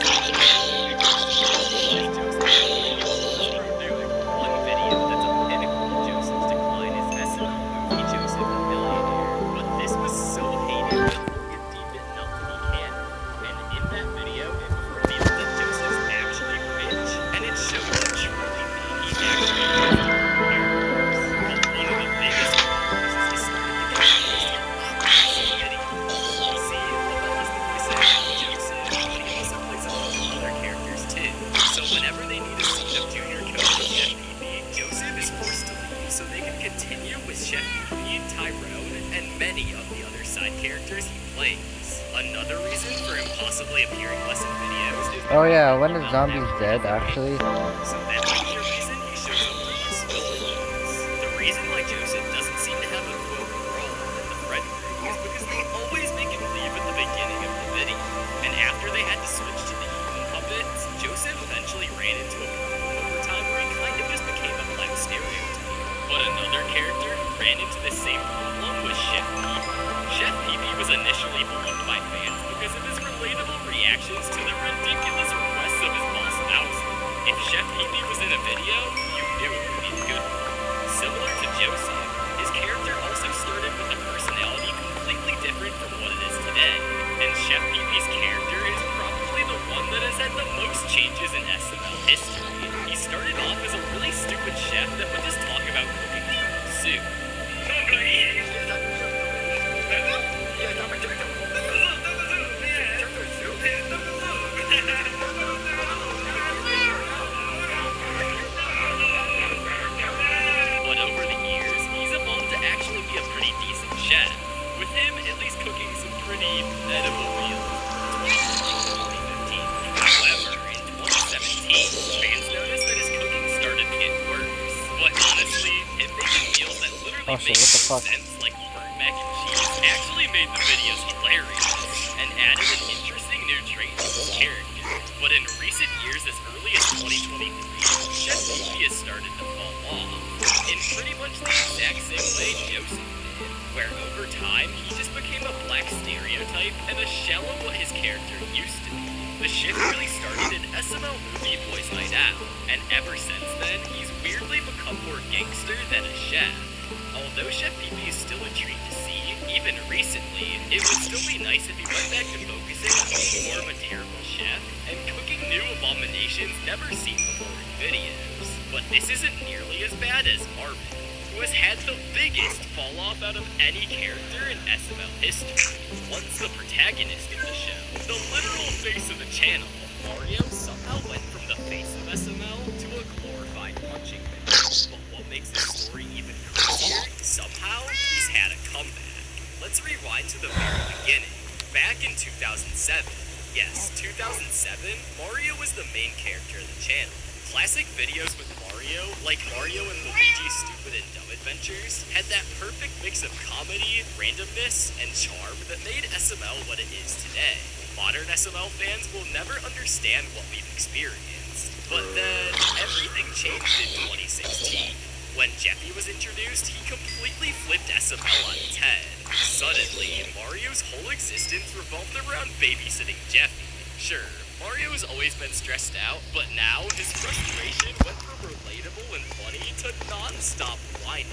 seen one video that's a pinnacle of Joseph's decline is SNL movie Joseph the Millionaire, but this was so hated that we'll get deep enough to be canon. And in that video, it was revealed that Joseph's actually rich, and it showed him truly being he actually has characters. But one of the biggest problems is he started to get used to awkward videos. You see, Lavelle is the voice actor of Joseph, but he also plays a lot of other characters too. So whenever they need a scene of Junior Cody and Chef Pee-Pee, Joseph is forced to leave so they can continue with Chef Pee-Pee, Tyrone, and many of the other side characters he plays. Another reason for him possibly appearing less in videos is Oh yeah, when the zombie's dead, actually. so that might be a reason he shows up to use villains. The reason why Joseph doesn't seem to have a quote role in the friend group is because they always make him leave at the beginning of the video. And after they had to switch to the human puppets, Joseph eventually ran into a problem over time where he kind of just became a black stereotype. But another character who ran into the same problem was Chef Pee-Pee. Chef Pee-Pee was initially beloved by fans because of his relatable reactions to the ridiculous requests of his boss Bowser. If Chef Pee-Pee was in a video, you knew it would be a good one. Similar to Joseph, his character also started with a personality completely different from what it is today. And Chef Pee-Pee's character is probably the one that has had the most changes in SML history. He started off as a really stupid chef that would just talk about cooking soup. But over the years, he's evolved to actually be a pretty decent chef, with him at least cooking some pretty edible meals. However, in 2017, fans noticed that his cooking started to get worse. But honestly, him making meals that literally Oh, so make what the no fuck? sense, like burnt mac and cheese, actually made the videos hilarious and added an interesting new trait to his character. But in recent years, as early as 2023, Chef Pee-Pee has started to fall off in pretty much the exact same way Joseph did, where over time he just became a black stereotype and a shell of what his character used to be. The shift really started in SML Movie Boys Night Out, and ever since then, he's weirdly become more gangster than a chef. Although Chef Pee-Pee is still a treat to see, even recently, it would still be nice if he went back to focusing on being more of a terrible chef and cooking new abominations never seen before in videos. But this isn't nearly as bad as Marvin, who has had the biggest fall off out of any character in SML history. Once the protagonist of the show, the literal face of the channel, Mario somehow went from the face of SML to a glorified punching bag. But what makes this story even crazier, somehow he's had a comeback. Let's rewind to the very beginning. Back in 2007, yes, 2007, Mario was the main character of the channel. Classic videos with Mario, like Mario and Luigi's Stupid and Dumb Adventures, had that perfect mix of comedy, randomness, and charm that made SML what it is today. Modern SML fans will never understand what we've experienced. But then, everything changed in 2016. When Jeffy was introduced, he completely flipped SML on its head. Suddenly, Mario's whole existence revolved around babysitting Jeffy. Sure, Mario has always been stressed out, but now his frustration went from relatable and funny to non-stop whining.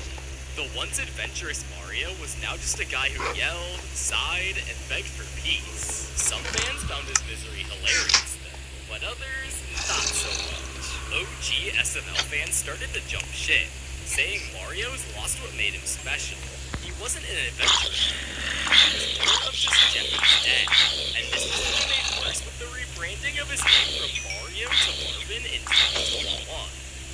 The once adventurous Mario was now just a guy who yelled, sighed, and begged for peace. Some fans found his misery hilarious, though, but others, not so much. OG SML fans started to jump ship, saying Mario's lost what made him special. He wasn't an adventurer. He was more of just Jeffy's dad, and this was only made worse with the rebranding of his name from Mario to Marvin in 2021,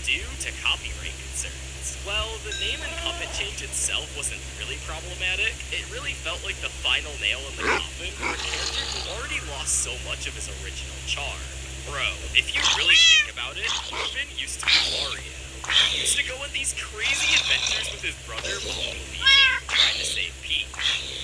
due to copyright concerns. While the name and puppet change itself wasn't really problematic, it really felt like the final nail in the coffin for a character who already lost so much of his original charm. Bro, if you really think about it, Marvin used to be Mario. He used to go on these crazy adventures with his brother Luigi, trying to save Peach.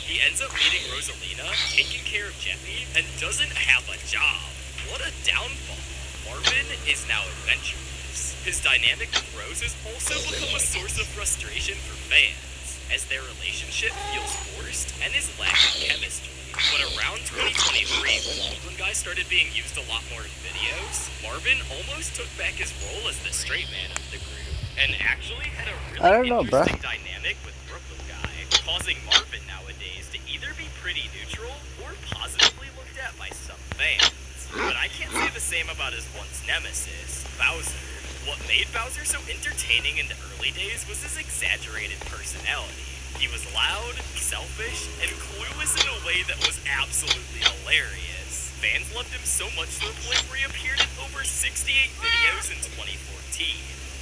He ends up meeting Rosalina, taking care of Jeffy, and doesn't have a job. What a downfall. Marvin is now adventurous. His dynamic with Rose has also become a source of frustration for fans, as their relationship feels forced and is lacking chemistry. But around 2023, when Oakland Guy started being used a lot more in videos, Marvin almost took back his role as the straight man of the group, and actually had a really interesting dynamic with Brooklyn Guy, causing Marvin nowadays to either be pretty neutral or positively looked at by some fans. But I can't say the same about his once nemesis, Bowser. What made Bowser so entertaining in the early days was his exaggerated personality. He was loud, selfish, and clueless in a way that was absolutely hilarious. Fans loved him so much to the point where he appeared in over 68 videos in 2014.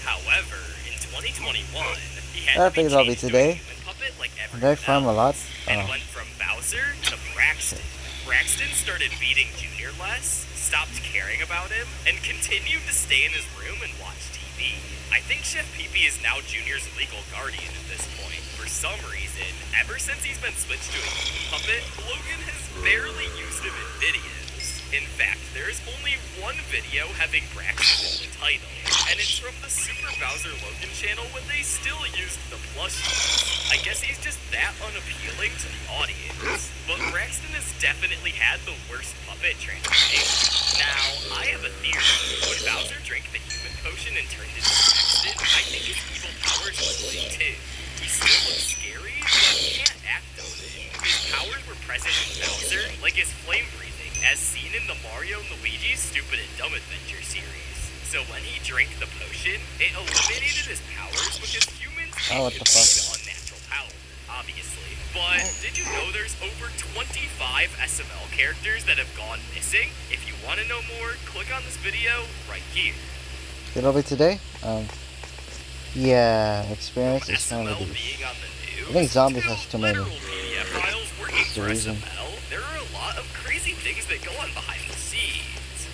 However, in 2021, he had to be changed to a human puppet like everyone else, and went from Bowser to Braxton. Braxton started beating Junior less, stopped caring about him, and continued to stay in his room and watch TV. I think Chef Pee-Pee is now Junior's legal guardian at this point. For some reason, ever since he's been switched to a human puppet, Logan has barely used him in videos. In fact, there is only one video having Braxton in the title, and it's from the Super Bowser Logan channel when they still used the plushies. I guess he's just that unappealing to the audience. But Braxton has definitely had the worst puppet transformation. Now, I have a theory. When Bowser drank the human potion and turned into Braxton, I think his evil powers went away too. He still looks scary, but can't act on it. His powers were present in Bowser, like his flame breathing, as seen in the Mario and Luigi's Stupid and Dumb Adventure series. So when he drank the potion, it eliminated his powers because humans can't control the unnatural power, obviously. But did you know there's over 25 SML characters that have gone missing? If you want to know more, click on this video right here. It'll be today? Yeah, experience is kind of I think Zombies has too many. That's the reason. There are a lot of crazy things that go on behind the scenes.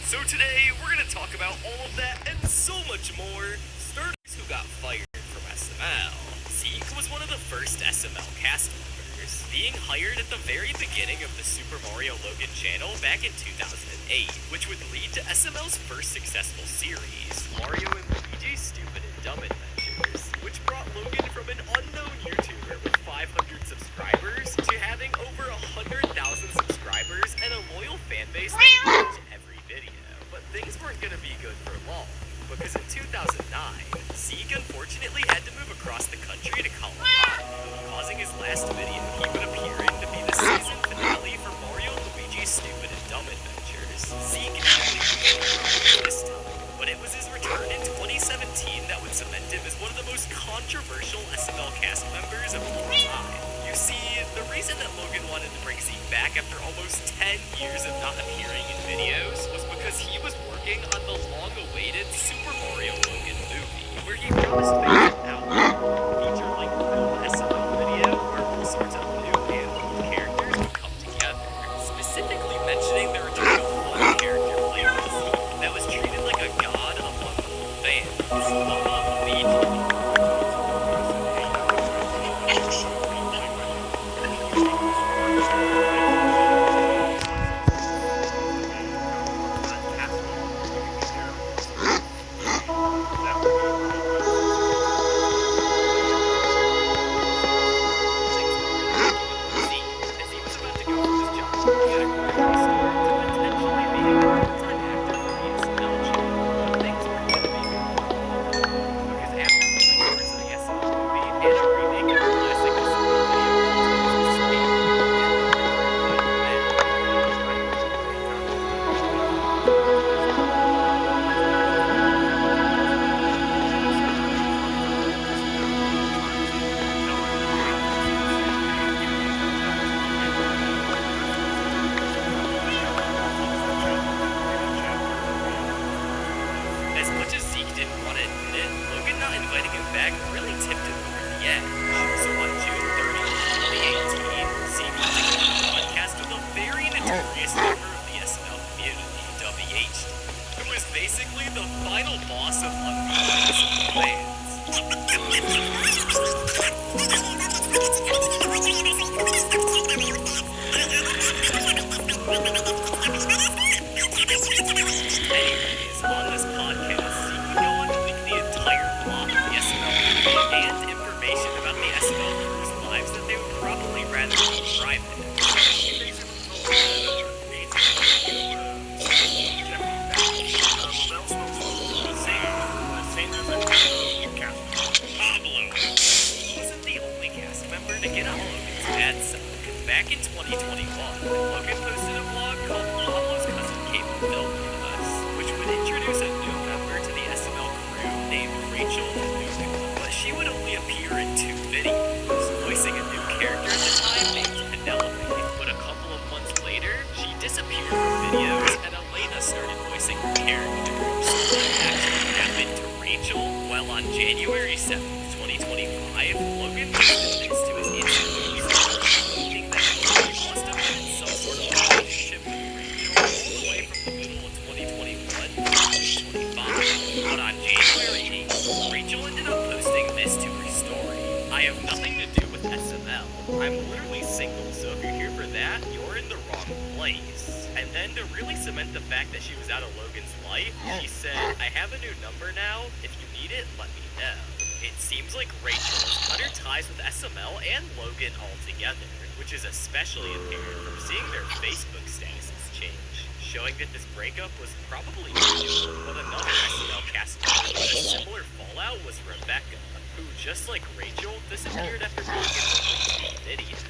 So today, we're going to talk about all of that and so much more. Starters who got fired from SML. Zeke was one of the first SML cast members, being hired at the very beginning of the Super Mario Logan channel back in 2008, which would lead to SML's first successful series, Mario and Luigi's Stupid and Dumb Adventures, which brought Logan from an unknown YouTuber with 500 subscribers to having over 100,000 subscribers and a loyal fan base that would watch every video. But things weren't going to be good for long, because in 2009, Zeke unfortunately had to move across the country to Colorado, causing his last video he would appear in to be the season finale for Mario and Luigi's Stupid and Dumb Adventures. Zeke nearly returned this time, but it was his return in 2017 that would cement him as one of the most controversial SML cast members of all time. You see, the reason that Logan wanted to bring Zeke back after almost 10 years of not appearing in videos was because he was working on the long-awaited Super Mario Logan movie, where he promised to make an outlet, feature-length film SML video where all sorts of new and old characters would come together, specifically mentioning the return of one character played by Zeke that was treated like a god among old As much as Zeke didn't want to admit it, Logan not inviting him back really tipped him over the edge. So on June 30th, 2018, Zeke podcast with a very notorious member of the SNL community, WH, who was basically the final boss of Unbeatable fans. Anyways, on this podcast, Zeke would go on to leak the entire plot of the SNL movie and information about the SNL crew's lives that they would probably rather keep private. Pablo wasn't the only cast member to get on Logan's bad side. Back in 2021, Logan posted a blog called Pablo's Cousin Came to Film With Us, which would introduce a new member to the SNL crew named Rachel Newman. But she would only appear in 2 videos, voicing a new character at the time named Penelope. But a couple of months later, she disappeared from videos and Elena started voicing her character. So what actually happened to Rachel? Well, on January 7th, 2025, Logan posted this to his Instagram, stating that he must have been in some sort of relationship with Rachel all the way from the middle of 2021 to 2025. But on January 8th, Rachel ended up posting this to her story. I have nothing to do with SML. I'm literally single, so if you're here for that, you're in the wrong place. And then to really cement the fact that she was out of Logan's life, she said, I have a new number now. If you need it, let me know. It seems like Rachel has cut her ties with SML and Logan altogether, which is especially apparent from seeing their Facebook statuses change, showing that this breakup was probably real. But another SNL cast member with a similar fallout was Rebecca, who, just like Rachel, disappeared after being in only 2 videos.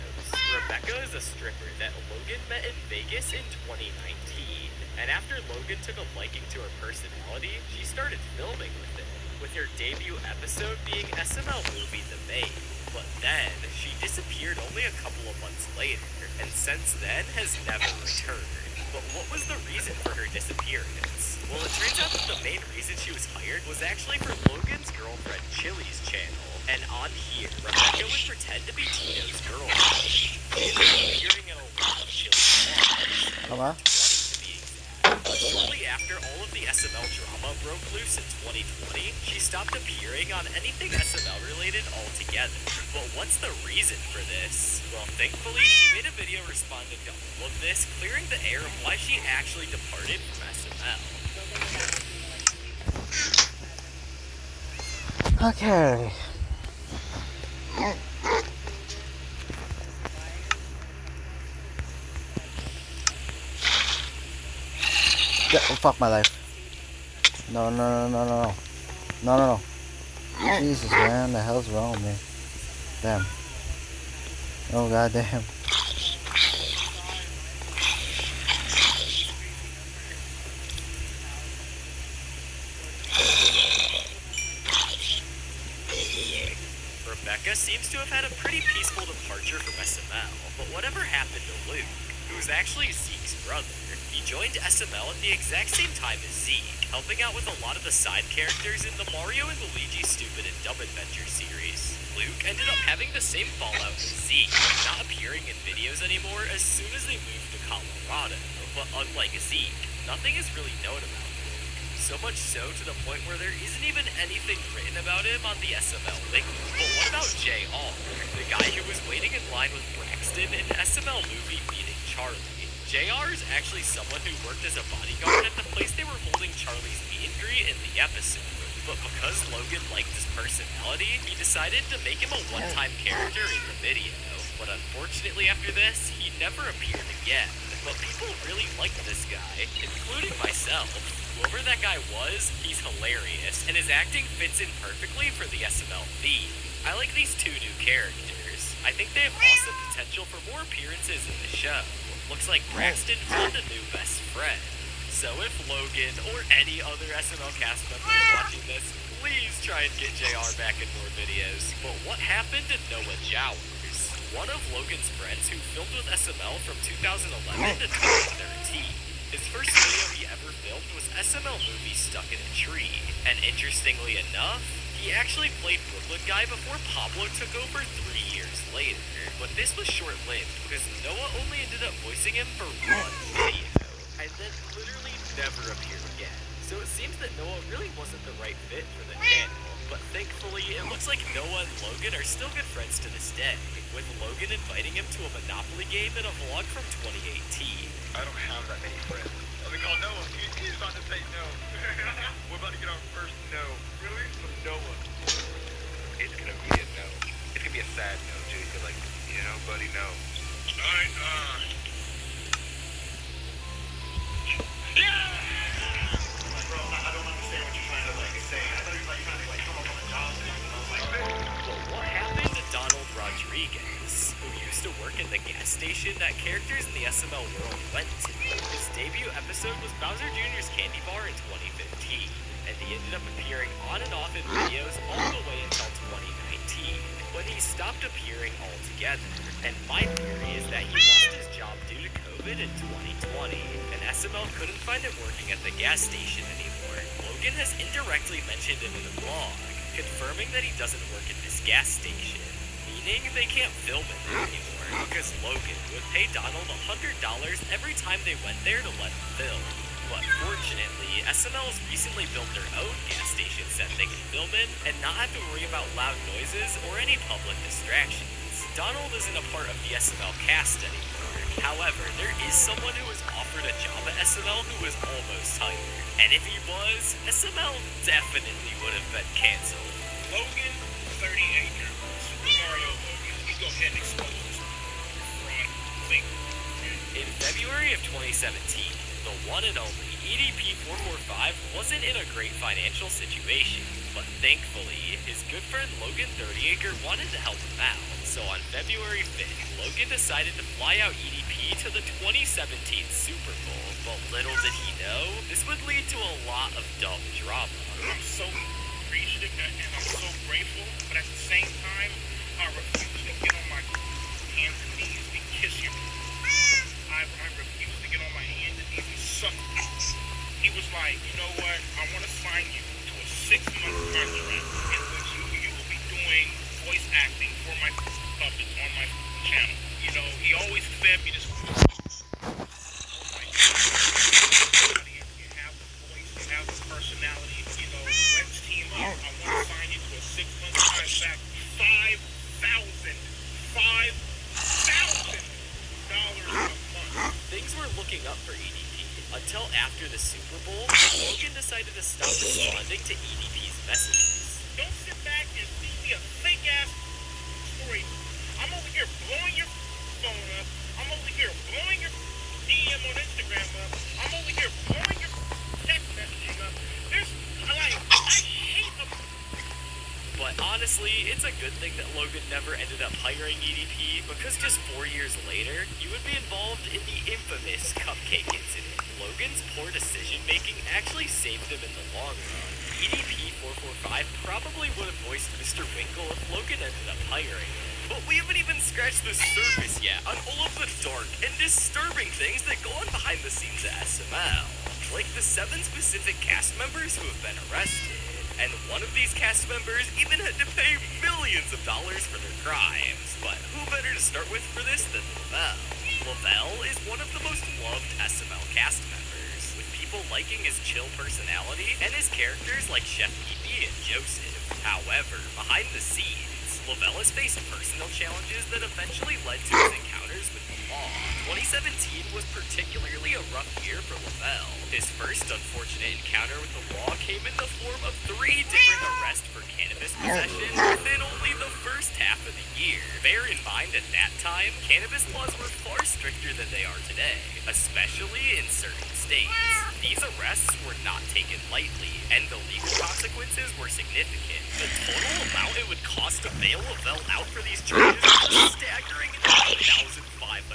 Rebecca is a stripper that Logan met in Vegas in 2019, and after Logan took a liking to her personality, she started filming with him, with her debut episode being SML movie The Maid. But then, she disappeared only a couple of months later, and since then has never returned. But what was the reason for her disappearance? Well, it turns out that the main reason she was hired was actually for Logan's girlfriend Chili's channel. And on here, Rebecca would pretend to be Tito's girlfriend. She ended up appearing in a lot of Chili's vlogs. Hello? But shortly after all of the SML drama broke loose in 2020, she stopped appearing on anything SML related altogether. But what's the reason for this? Well, thankfully, she made a video responding to all of this, clearing the air of why she actually departed from SML. Okay. Yeah, oh, fuck my life. No. Jesus, man, the hell's wrong with me? Damn. Oh, goddamn. Rebecca seems to have had a pretty peaceful departure from SML, but whatever happened to Luke, who's actually Zeke's brother? He joined SML at the exact same time as Zeke, helping out with a lot of the side characters in the Mario and Luigi Stupid and Dumb Adventure series. Luke ended up having the same fallout as Zeke, not appearing in videos anymore as soon as they moved to Colorado. But unlike Zeke, nothing is really known about Luke. So much so to the point where there isn't even anything written about him on the SML wiki. But what about JR, the guy who was waiting in line with Braxton in SML movie Meeting Charlie? JR is actually someone who worked as a bodyguard at the place they were holding Charlie's meet and greet in the episode. But because Logan liked his personality, he decided to make him a one-time character in the video. But unfortunately after this, he never appeared again. But people really liked this guy, including myself. Whoever that guy was, he's hilarious, and his acting fits in perfectly for the SML theme. I like these two new characters. I think they have awesome potential for more appearances in the show. Looks like Braxton found a new best friend. So if Logan or any other SML cast member is watching this, please try and get JR back in more videos. But what happened to Noah Jowers? One of Logan's friends who filmed with SML from 2011 to 2013. His first video he ever filmed was SML movie Stuck in a Tree. And interestingly enough, he actually played Brooklyn Guy before Pablo took over 3 years later. But this was short-lived because Noah only ended up voicing him for one video, and then literally never appeared again. So it seems that Noah really wasn't the right fit for the channel. But thankfully, it looks like Noah and Logan are still good friends to this day, with Logan inviting him to a Monopoly game in a vlog from 2018. I don't have that many friends. Let me call Noah. He's about to say no. We're about to get our first no. Really? From Noah. It's gonna be a no. It's gonna be a sad no, too. You're like, you know, buddy, no. Alright, yeah! Bro, I don't understand what you're trying to say. I thought you were trying to come up with a job thing. I was like, Well, what happened to Donald Rodriguez, who used to work at the gas station that characters in the SML world went to? His debut episode was Bowser Jr.'s Candy Bar in 2015, and he ended up appearing on and off in videos all the way until 2019, when he stopped appearing altogether. And my theory is that he lost his job due to COVID in 2020, and SML couldn't find him working at the gas station anymore. Logan has indirectly mentioned him in the vlog, confirming that he doesn't work at this gas station, meaning they can't film it anymore, because Logan would pay Donald $100 every time they went there to let him film. But fortunately, SML has recently built their own gas station set they can film in, and not have to worry about loud noises or any public distractions. Donald isn't a part of the SML cast anymore. However, there is someone who was offered a job at SML who was almost hired. And if he was, SML definitely would have been canceled. Logan, 30 acre. Super Mario Logan. He's go ahead and expose fraud finger. In February of 2017, the one and only EDP445 wasn't in a great financial situation, but thankfully, his good friend Logan 30acre wanted to help him out. So on February 5th, Logan decided to fly out EDP to the 2017 Super Bowl, but little did he know, this would lead to a lot of dumb drama. I'm so appreciative and I'm so grateful, but at the same time, I refuse to get on my hands and knees and kiss you. I refuse to get on my hands and knees and suck. He was like, you know what, I want to sign you to a 6-month contract in which you will be doing voice acting for my puppets on my channel. You know, he always fed me this. You have the voice, you have the personality. You know, Red's team here, I want to sign you to a 6-month contract, $5,000 a month. Things were looking up for EDP until after the Super Bowl, Logan decided to stop responding to EDP's messages. Don't sit back and see me a fake ass story. I'm over here blowing your phone up. I'm over here blowing your DM on Instagram up. I'm over here blowing your text messaging up. I hate them. But honestly, it's a good thing that Logan never ended up hiring EDP, because just 4 years later, you would be involved in the infamous Cupcake incident. Logan's poor decision-making actually saved him in the long run. EDP445 probably would have voiced Mr. Winkle if Logan ended up hiring him. But we haven't even scratched the surface yet on all of the dark and disturbing things that go on behind the scenes at SML. Like the 7 specific cast members who have been arrested. And one of these cast members even had to pay millions of dollars for their crimes. But who better to start with for this than Lavelle? Lavelle is one of the most loved SML cast members, with people people liking his chill personality and his characters like Chef Pee-Pee and Joseph. However, behind the scenes, Lavelle has faced personal challenges that eventually led to his encounters with the law. 2017 was particularly a rough year for Lavelle. His first unfortunate encounter with the law came in the form of 3 different arrests for cannabis possession within only the first half of the year. Bear in mind at that time, cannabis laws were far stricter than they are today, especially in certain states. These arrests were not taken lightly, and the legal consequences were significant. The total amount it would cost to bail Lavelle out for these charges was a staggering $8,500,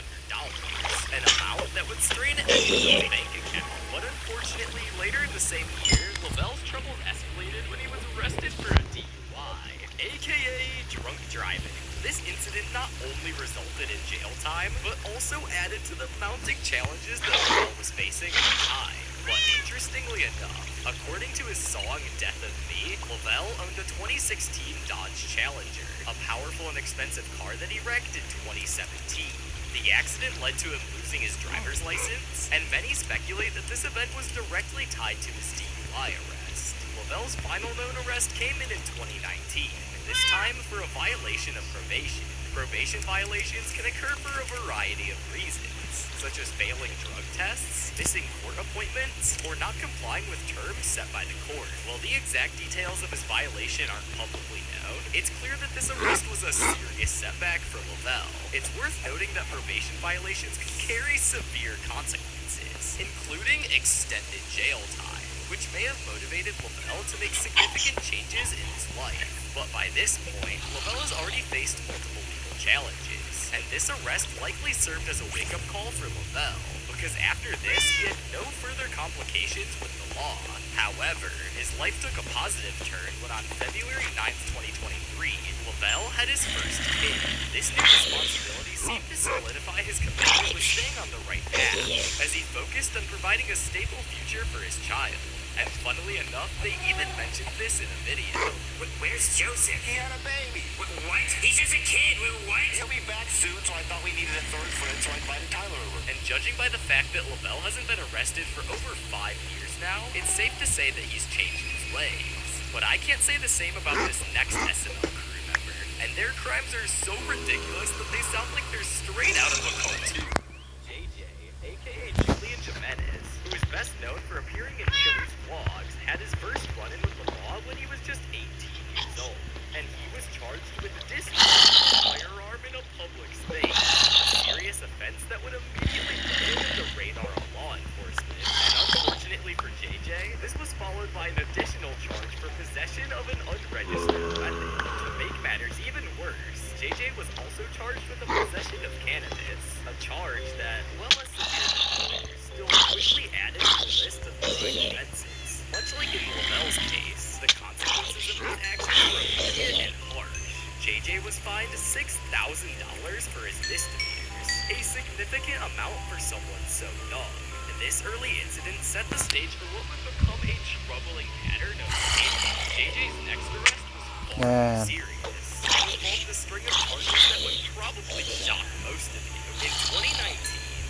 an amount that would strain anyone's bank account. But unfortunately, later in the same year, Lavelle's troubles escalated when he was arrested for a DUI, aka drunk driving. This incident not only resulted in jail time, but also added to the mounting challenges that Lavelle was facing at the time. But interestingly enough, according to his song Death of Me, Lavelle owned a 2016 Dodge Challenger, a powerful and expensive car that he wrecked in 2017. The accident led to him losing his driver's license, and many speculate that this event was directly tied to his DUI arrest. Lavelle's final known arrest came in 2019, this time for a violation of probation. Probation violations can occur for a variety of reasons, such as failing drug tests, missing court appointments, or not complying with terms set by the court. While the exact details of his violation aren't publicly known, it's clear that this arrest was a serious setback for Lavelle. It's worth noting that probation violations can carry severe consequences, including extended jail time, which may have motivated Lavelle to make significant changes in his life. But by this point, Lavelle has already faced multiple legal challenges, and this arrest likely served as a wake-up call for Lavelle, because after this, he had no further complications with the law. However, his life took a positive turn when on February 9th, 2023, Lavelle had his first kid. This new responsibility seemed to solidify his commitment with staying on the right path, as he focused on providing a stable future for his child. And funnily enough, they even mentioned this in a video. Where's Joseph? He had a baby. What? He's just a kid. What? He'll be back soon, so I thought we needed a third friend, so I invited Tyler over. And judging by the fact that Lavelle hasn't been arrested for over 5 years now, it's safe to say that he's changed his ways. But I can't say the same about this next SML crew member. And their crimes are so ridiculous that they sound like they're straight out of a cartoon. JJ, aka Julian Jimenez, who is best known for appearing in Chili's vlogs, had his first run-in with the law when he was just 18 years old. And he was charged with discharging a firearm in a public space, a serious offense that would immediately put him in the radar of law enforcement. And unfortunately for JJ, this was followed by an additional charge for possession of an unregistered weapon. To make matters even worse, JJ was also charged with the possession of cannabis, a charge that, well, as severe as others, still quickly added to the list of big offenses. Much like in Lavelle's case, the consequences of his actions were immediate and harsh. JJ was fined $6,000 for his misdemeanors, a significant amount for someone so young. And this early incident set the stage for what would become a troubling pattern of behavior. JJ's next arrest was far serious. It involved a string of charges that would probably shock most of you. In 2019,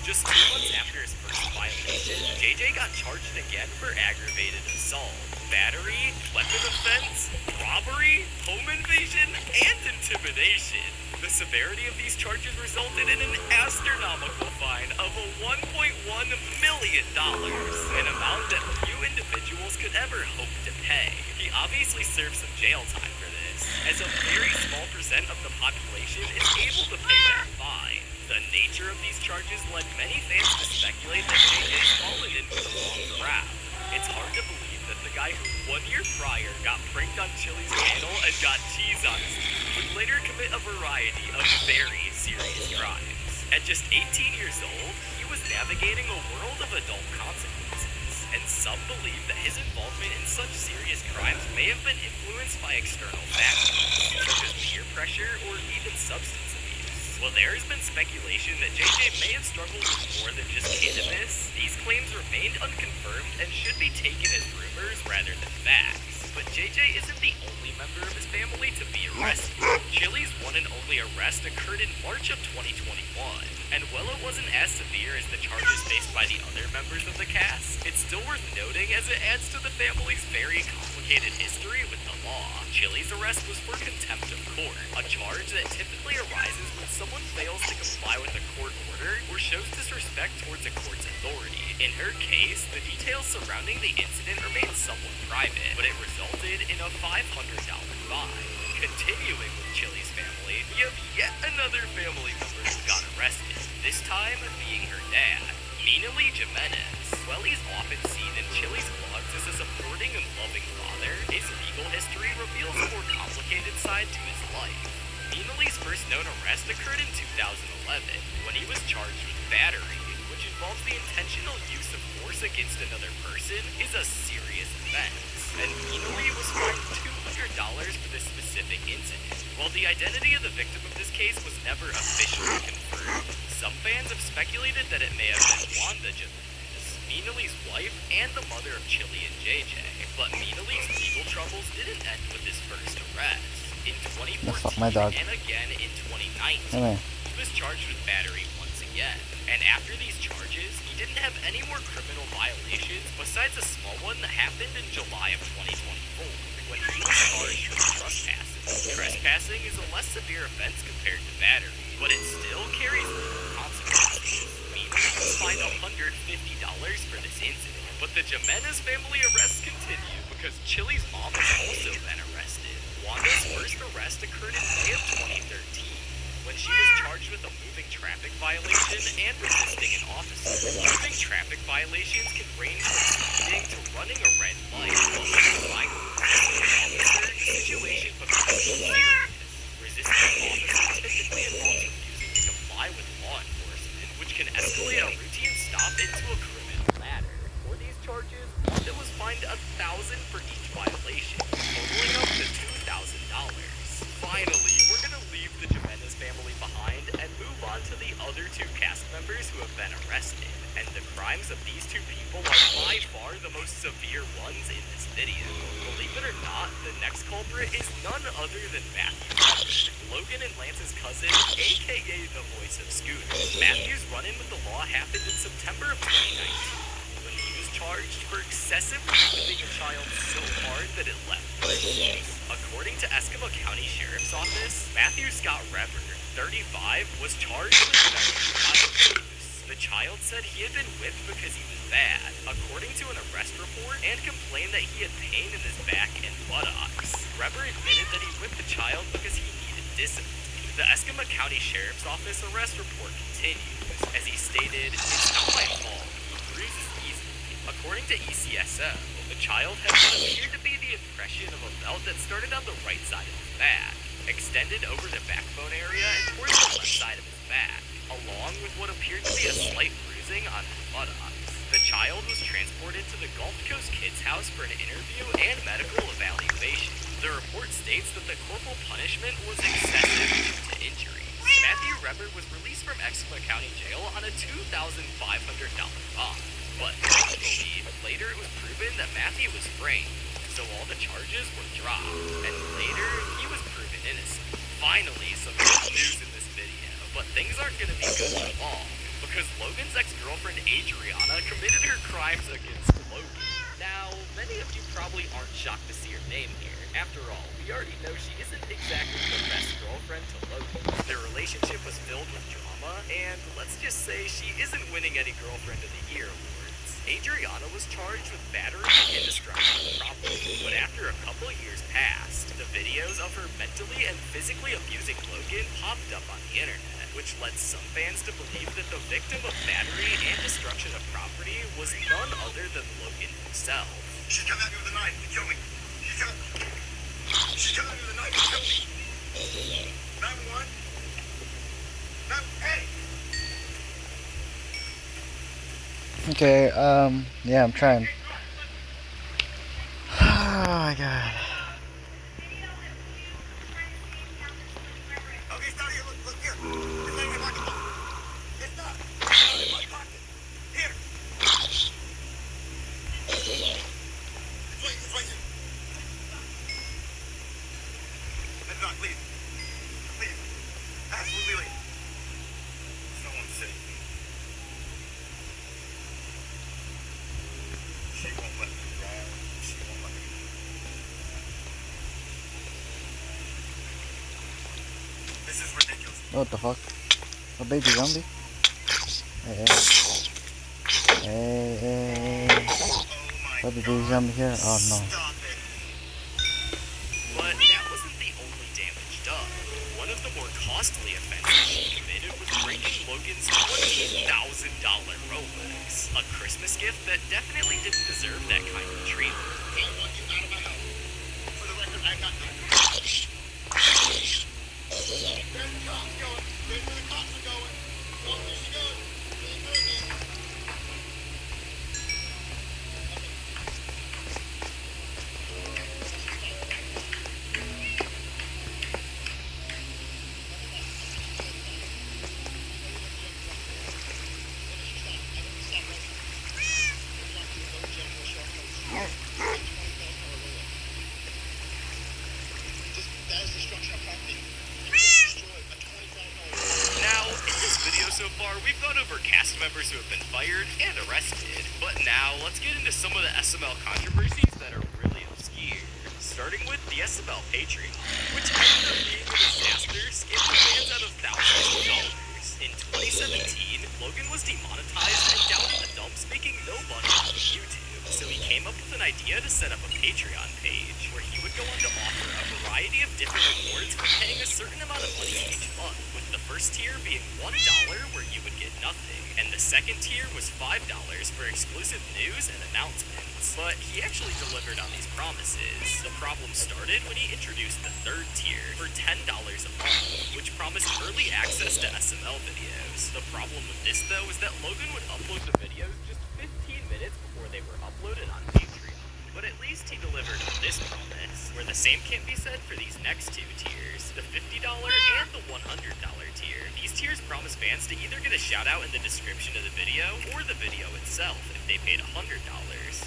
just 2 months after his first violation, JJ got charged again for aggravated assault, battery, weapon offense, robbery, home invasion, and intimidation. The severity of these charges resulted in an astronomical fine of $1.1 million, an amount that few individuals could ever hope to pay. He obviously served some jail time for this, as a very small percent of the population is able to pay that fine. The nature of these charges led many fans to speculate that JJ's fallen into the wrong crowd. It's hard to believe that the guy who 1 year prior got pranked on Chili's channel and got cheese on his teeth would later commit a variety of very serious crimes. At just 18 years old, he was navigating a world of adult consequences, and some believe that his involvement in such serious crimes may have been influenced by external factors, such as peer pressure or even substance abuse. While there has been speculation that JJ may have struggled with more than just cannabis, these claims remained unconfirmed and should be taken as rumors rather than facts. But JJ isn't the only member of his family to be arrested. Chili's one and only family arrest occurred in March of 2021, and while it wasn't as severe as the charges faced by the other members of the cast, it's still worth noting as it adds to the family's very complicated history with the law. Chili's arrest was for contempt of court, a charge that typically arises when someone fails to comply with a court order or shows disrespect towards a court's authority. In her case, the details surrounding the incident remained somewhat private, but it resulted in a $500 fine. Continuing with Chili's family, we have yet another family member who got arrested, this time being her dad, Minely Jimenez. While he's often seen in Chili's vlogs as a supporting and loving father, his legal history reveals a more complicated side to his life. Minely's first known arrest occurred in 2011, when he was charged with battery, which involves the intentional use of force against another person, is a serious offense, and Minely was fined $200 for this specific incident. While the identity of the victim of this case was never officially confirmed, some fans have speculated that it may have been Wanda Jimenez, Minely's wife and the mother of Chili and JJ. But Minely's legal troubles didn't end with his first arrest. In 2014 and again in 2019, he was charged with battery once again. And after these charges, he didn't have any more criminal violations besides a small one that happened in July of 2024, when he was charged with trespassing. Trespassing is a less severe offense compared to battery, but it still carries consequences. Minely was fined $150 for this incident, but the Jimenez family arrests continue because Chili's mom has also been arrested. Wanda's first arrest occurred in May of 2013, when she was charged with a moving traffic violation and resisting an officer. Moving traffic violations can range from speeding to running a red light while complying with an officer. The situation becomes serious. Resisting an officer typically involves refusing to comply with law enforcement, which can escalate a routine stop into a criminal matter. For these charges, Wanda was fined $1,000 for each violation, totaling up to $2,000. Finally, we're gonna leave the Jimenez family behind and move on to the other two cast members who have been arrested. And the crimes of these two people are by far the most severe ones in this video. Believe it or not, the next culprit is none other than Matthew Weber, Logan and Lance's cousin, aka the voice of Scooter. Matthew's run-in with the law happened in September of 2019. Charged for excessively whipping a child so hard that it left blood. According to Eskimo County Sheriff's Office, Matthew Scott Reber, 35, was charged with child abuse. The child said he had been whipped because he was bad, according to an arrest report, and complained that he had pain in his back and buttocks. Reber admitted that he whipped the child because he needed discipline. The Eskimo County Sheriff's Office arrest report continues, as he stated, "It's not my fault. According to ECSO, the child had what appeared to be the impression of a belt that started on the right side of his back, extended over the backbone area and towards the left side of his back, along with what appeared to be a slight bruising on his buttocks. The child was transported to the Gulf Coast Kids House for an interview and medical evaluation. The report states that the corporal punishment was excessive due to injury. Matthew Reber was released from Eskimo County Jail on a $2,500 bond. But thankfully, later it was proven that Matthew was framed, so all the charges were dropped, and later he was proven innocent. Finally, some good news in this video, but things aren't going to be good for long, because Logan's ex-girlfriend Adriana committed her crimes against Logan. Now, many of you probably aren't shocked to see her name here. After all, we already know she isn't exactly the best girlfriend to Logan. Their relationship was filled with drama, and let's just say she isn't winning any Girlfriend of the Year awards. Adriana was charged with battery and destruction of property, but after a couple of years passed, the videos of her mentally and physically abusing Logan popped up on the internet, which led some fans to believe that the victim of battery and destruction of property was none other than Logan himself. She's coming at me with a knife to kill me. She's coming at me with a knife to kill me. 911? Hey! Okay, yeah, I'm trying. Oh my god. Okay, stop here. Look here. It's not in my pocket. It's not. It's not in my pocket. Here. It's right here. Let it out, please. Please. What the fuck? A baby zombie? Hey, hey. Hey. What the baby zombie here? Oh no. But that wasn't the only damage done. One of the more costly offenses he committed was breaking Logan's $20,000 Rolex. A Christmas gift that definitely didn't deserve that kind of treatment. I want you out of my house. For the record, I'm not. There's the cops going. There's where the cops are going. Oh, there she goes. They heard me. That is destruction of property. You destroyed a $25. Now, in this video so far, we've gone over cast members who have been fired and arrested. But now, let's get into some of the SML controversies that are really obscure. Starting with the SML Patreon, which ended up being a disaster, scamming fans out of thousands of dollars. In 2017, Logan was demonetized and down in the dumps, making no money on YouTube. So he came up with an idea to set up a Patreon page where he would go on to offer a variety of different rewards for paying a certain amount of money each month, with the first tier being $1 where you would get nothing, and the second tier was $5 for exclusive news and announcements. But he actually delivered on these promises. The problem started when he introduced the third tier for $10 a month, which promised early access to SML videos. The problem with this though is that Logan would upload the videos just 15 minutes before they were uploaded on Patreon. But at least he delivered on this promise, where the same can't be said for these next two tiers, the $50 and the $100 tier. These tiers promise fans to either get a shout out in the description of the video or the video itself if they paid $100.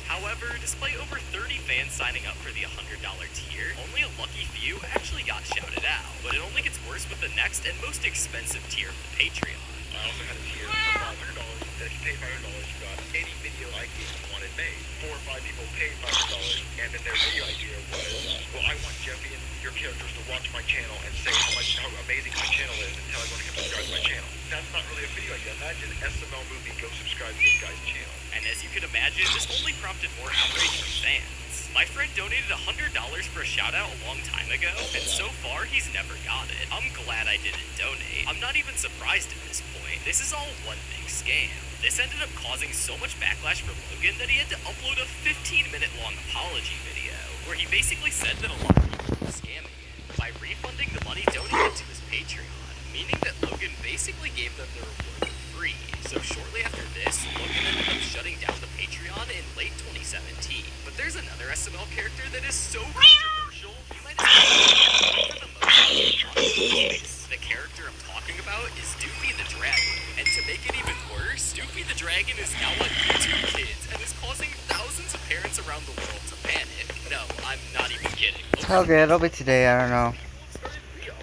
However, despite over 30 fans signing up for the $100 tier, only a lucky few actually got shouted out. But it only gets worse with the next and most expensive tier of the Patreon. I also had a tier for $500 that if you pay $500, you got any video idea you wanted made. 4 or 5 people paid $500, and then their video idea was, well, I want Jeffy and your characters to watch my channel and say how amazing my channel is and tell everyone to come subscribe to my channel. That's not really a video idea. Imagine SML movie, go subscribe to this guy's channel. And as you can imagine, this only prompted more outrage from fans. My friend donated $100 for a shout out a long time ago, and so far he's never got it. I'm glad I didn't donate. I'm not even surprised at this point. This is all one big scam. This ended up causing so much backlash for Logan that he had to upload a 15-minute long apology video, where he basically said that a lot of people were scamming him by refunding the money donated to his Patreon, meaning that Logan basically gave them the reward for free. So shortly after this, Logan ended up shutting down the Patreon in late 2017. But there's another SML character that is so controversial, you might as well for the most. The character I'm talking about is Doofy the Dragon. And to make it even worse, Doofy the Dragon is now on YouTube Kids and is causing thousands of parents around the world to panic. No, I'm not even kidding. Okay, it'll be today, I don't know.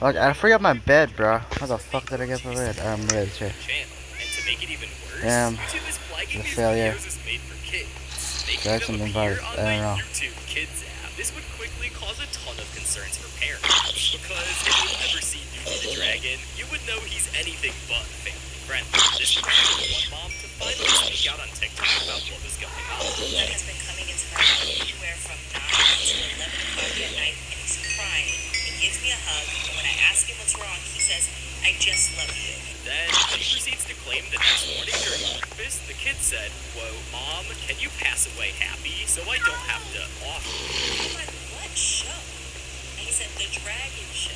Like, I forgot my bed, bro. How the fuck did I get my bed? I'm ready to check. And to make it even worse, Damn. YouTube is flagging The these failure. videos as made for kids, making That's them something appear about on it. I don't know. the YouTube Kids app. This would quickly cause a ton of concerns for parents, because if you've ever seen Doofy the Dragon, you would know he's anything but family friendly. This prompted one mom to finally speak out on TikTok about what was going on. That has been coming into my home anywhere from 9 to 11 o'clock at night, and he's crying. He gives me a hug, and when I ask him what's wrong, he says, I just love you. Then she proceeds to claim the next morning during breakfast, the kid said, "Whoa, Mom, can you pass away happy so I don't have to offer?" I'm like, what show? And he said, the Dragon Show.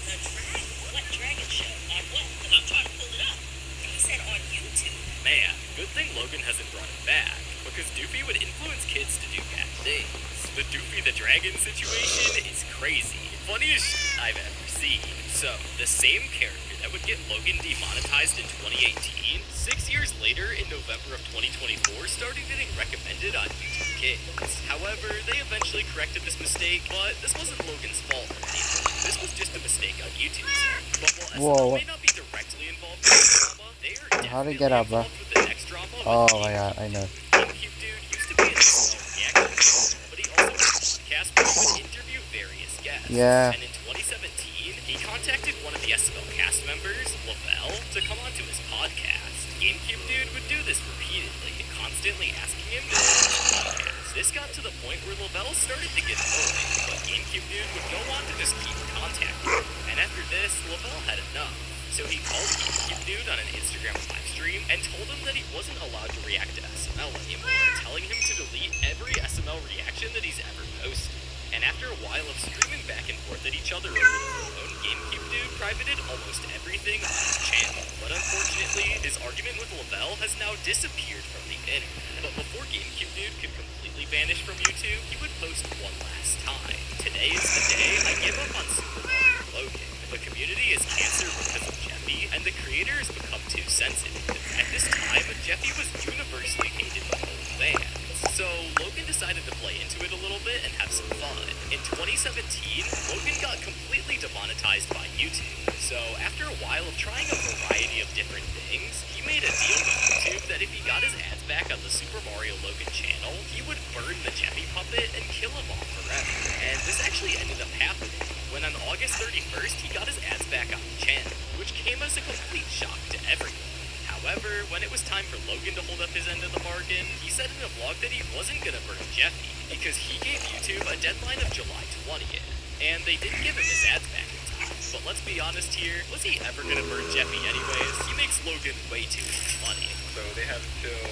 The Dragon? What Dragon Show? On what? Because I'm trying to pull it up. And he said, on YouTube. Man, good thing Logan hasn't brought it back, because Doofy would influence kids to do bad things. The Doofy the Dragon situation is crazy. Funniest shit I've ever seen. So, the same character that would get Logan demonetized in 2018, 6 years later in November of 2024 started getting recommended on YouTube Kids. However, they eventually corrected this mistake, but this wasn't Logan's fault or anything. This was just a mistake on YouTube's end. But while SML may not be directly involved in the drama, they are definitely involved with the next drama. Oh my god, I know. GameCube Dude used to be an SML reaction, but he also had a podcast where he would interview various guests. Yeah. And in 2017, he contacted contacted one of the SML cast members, Lavelle, to come onto his podcast. GameCube Dude would do this repeatedly, constantly asking him to podcast. This got to the point where Lavelle started to get annoyed, but GameCube Dude would go on to just keep contacting him. And after this, Lavelle had enough. So he called GameCube Dude on an Instagram live stream and told him that he wasn't allowed to react to SML anymore, telling him to delete every SML reaction that he's ever posted. And after a while of screaming back and forth at each other over the phone, GameCube Dude privated almost everything on his channel. But unfortunately, his argument with Lavelle has now disappeared from the internet. But before GameCube Dude could completely vanish from YouTube, he would post one last time. Today is the day I give up on Super Mario Logan. The community is cancer because of Jeffy, and the creator has become too sensitive. At this time, Jeffy was universally hated by both fans. So, Logan decided to play into it a little bit and have some fun. In 2017, Logan got completely demonetized by YouTube. So, after a while of trying a variety of different things, he made a deal with YouTube that if he got his ads back on the Super Mario Logan channel, he would burn the Jeffy puppet and kill him off forever. And this actually ended up happening when on August 31st, he got his ads back on the channel, which came as a complete shock to everyone. However, when it was time for Logan to hold up his end of the bargain, he said in a vlog that he wasn't gonna burn Jeffy because he gave YouTube a deadline of July 20th, and they didn't give him his ads back in time. But let's be honest here, was he ever gonna burn Jeffy anyways? He makes Logan way too much money. So they have until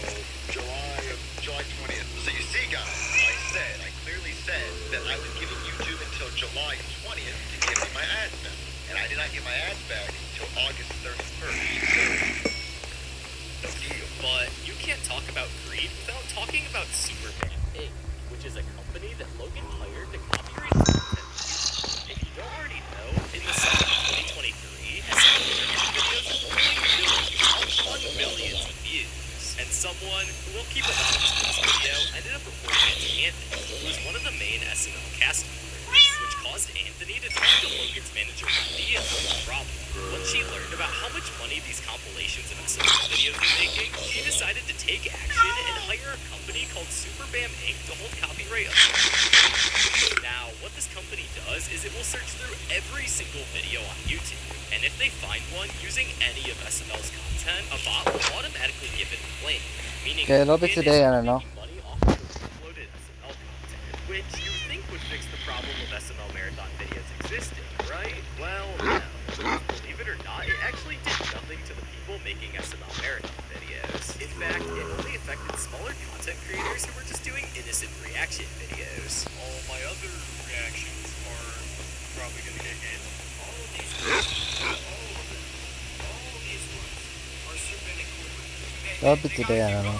July 20th. So you see, guys, I clearly said that I was giving YouTube until July 20th to give me my ads back. And I did not get my ads back until August 31st. So, no deal. But you can't talk about greed without talking about Superman Inc., which is a company that Logan hired to copyright his content. If you don't already know, in the summer of 2023, SML videos only millions of views. And someone who won't keep anonymous in this video ended up reporting it to Anthony, who was one of the main SML cast members, which caused Anthony to talk to Logan's manager Wendy and hold a problem. When she learned about how much money these compilations of SML videos were making, she decided to take action and hire a company called Superbam Inc. to hold copyright of it. Now, what this company does is it will search through every single video on YouTube, and if they find one using any of SML's content, a bot will automatically give it a claim, meaning Okay, a little bit today, I don't know. money off of uploaded SML content, which you think would fix the problem of SML marathon videos existing, right? Well, no. Believe it or not, it actually did nothing to the people making SML marathon videos. In fact, it only affected smaller content creators who were just doing innocent reaction videos. All my other reactions are probably gonna get hit. All of these ones, all these ones are super cool. That'll be today, I don't know.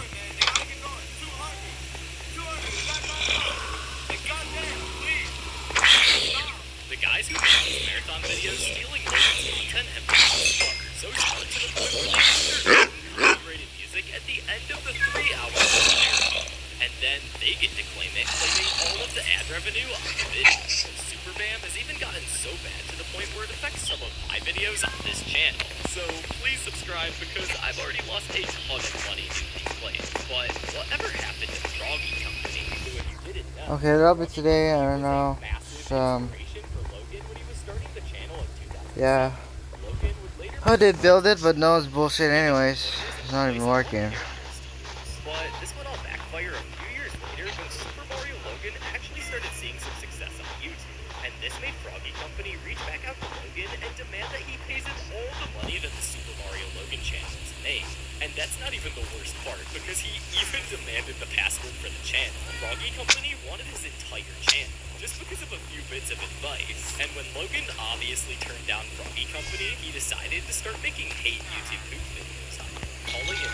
The guys who made these marathon videos stealing Logan's content have become so smart to the point where they insert copyrighted music at the end of the 3 hours of the marathon. And then they get to claim it, claiming all of the ad revenue on the video. Superbam has even gotten so bad to the point where it affects some of my videos on this channel. So please subscribe because I've already lost a ton of money to these claims. But whatever happened to Froggy Company? Who, if you didn't know, Okay, that'll be today, I don't know. Yeah. I did build it, but no, it's bullshit anyways. It's not even working. But this would all backfire a few years later when Super Mario Logan actually started seeing some success on YouTube. And this made Froggy Company reach back out to Logan and demand that he pays him all the money that the Super Mario Logan channel has made. And that's not even the worst part, because he even demanded the password for the channel. Froggy Company wanted his entire channel, just because of a few bits of advice. And when Logan obviously turned down Froggy Company, he decided to start making hate YouTube poop videos on him, calling him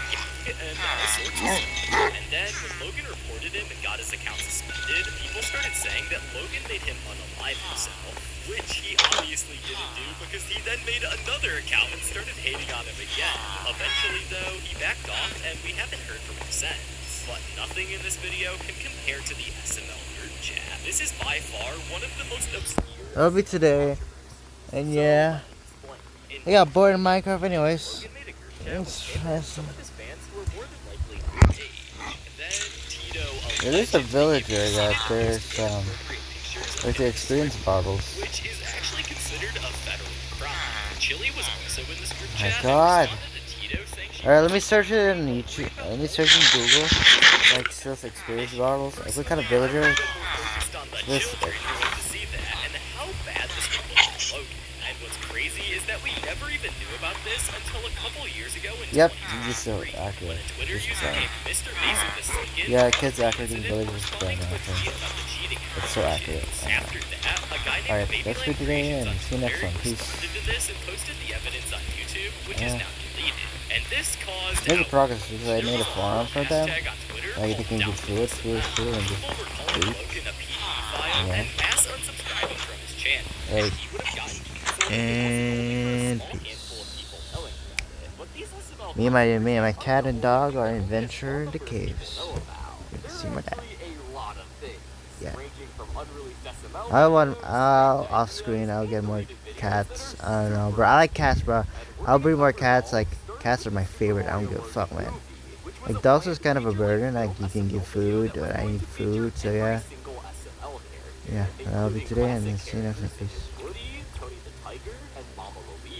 and all sorts of stuff. And then when Logan reported him and got his account suspended, people started saying that Logan made him unalive himself, which he obviously didn't do because he then made another account and started hating on him again. Eventually though, he backed off and we haven't heard from him since. But nothing in this video can compare to the SML Nerd Chat. This is by far one of the most obscure... That'll be today. And yeah. I got bored in Minecraft anyways. There is a villager that there's like the experience bottles. Which is actually considered a federal surprised. Chili was also in this group My chat. and God. responded to Tito saying she Alright, let me search it in YouTube. Let me search in Google. Like self experience bottles. Like what kind of villager? focused on the This. children who went to see that and how bad this could look to Logan. And what's crazy is that we never even knew about this until a couple years ago in Yep, 2016, this is so when accurate. a Twitter Just user named Mr. Mason Mistaken Yeah, kids accurate in posted villages is responding better, to a I think. tweet about the cheating It's so accurate. After that, a guy named Alright, Babyland that's for today Creations and on see you next Twitter one. Peace. responded to this and posted the evidence on YouTube, which is Yeah. now deleted. And this caused Making progress because I There made a was forum for them. hashtag on Twitter Like called they can get food, and just People were calling food. Logan a pedophile Yeah. and mass unsubscribing from his channel. Hey. He would have gotten canceled And if it wasn't for a small peace. handful of people knowing about it. But these SML Me and my cat and dog are in venture in the caves. know about. You can see my dad. A lot of things, Yeah. ranging from unreleased SML I'll off screen. I'll get more cats. I don't know, bro. I like cats, bro. I'll bring more cats. Like cats are my favorite. I don't give a fuck, man. Like dogs is kind of a burden. Like you can give food, but I need food. So yeah, yeah. That'll be today, and see you next time. Peace. Woody, Tony the Tiger, and Mama Louise.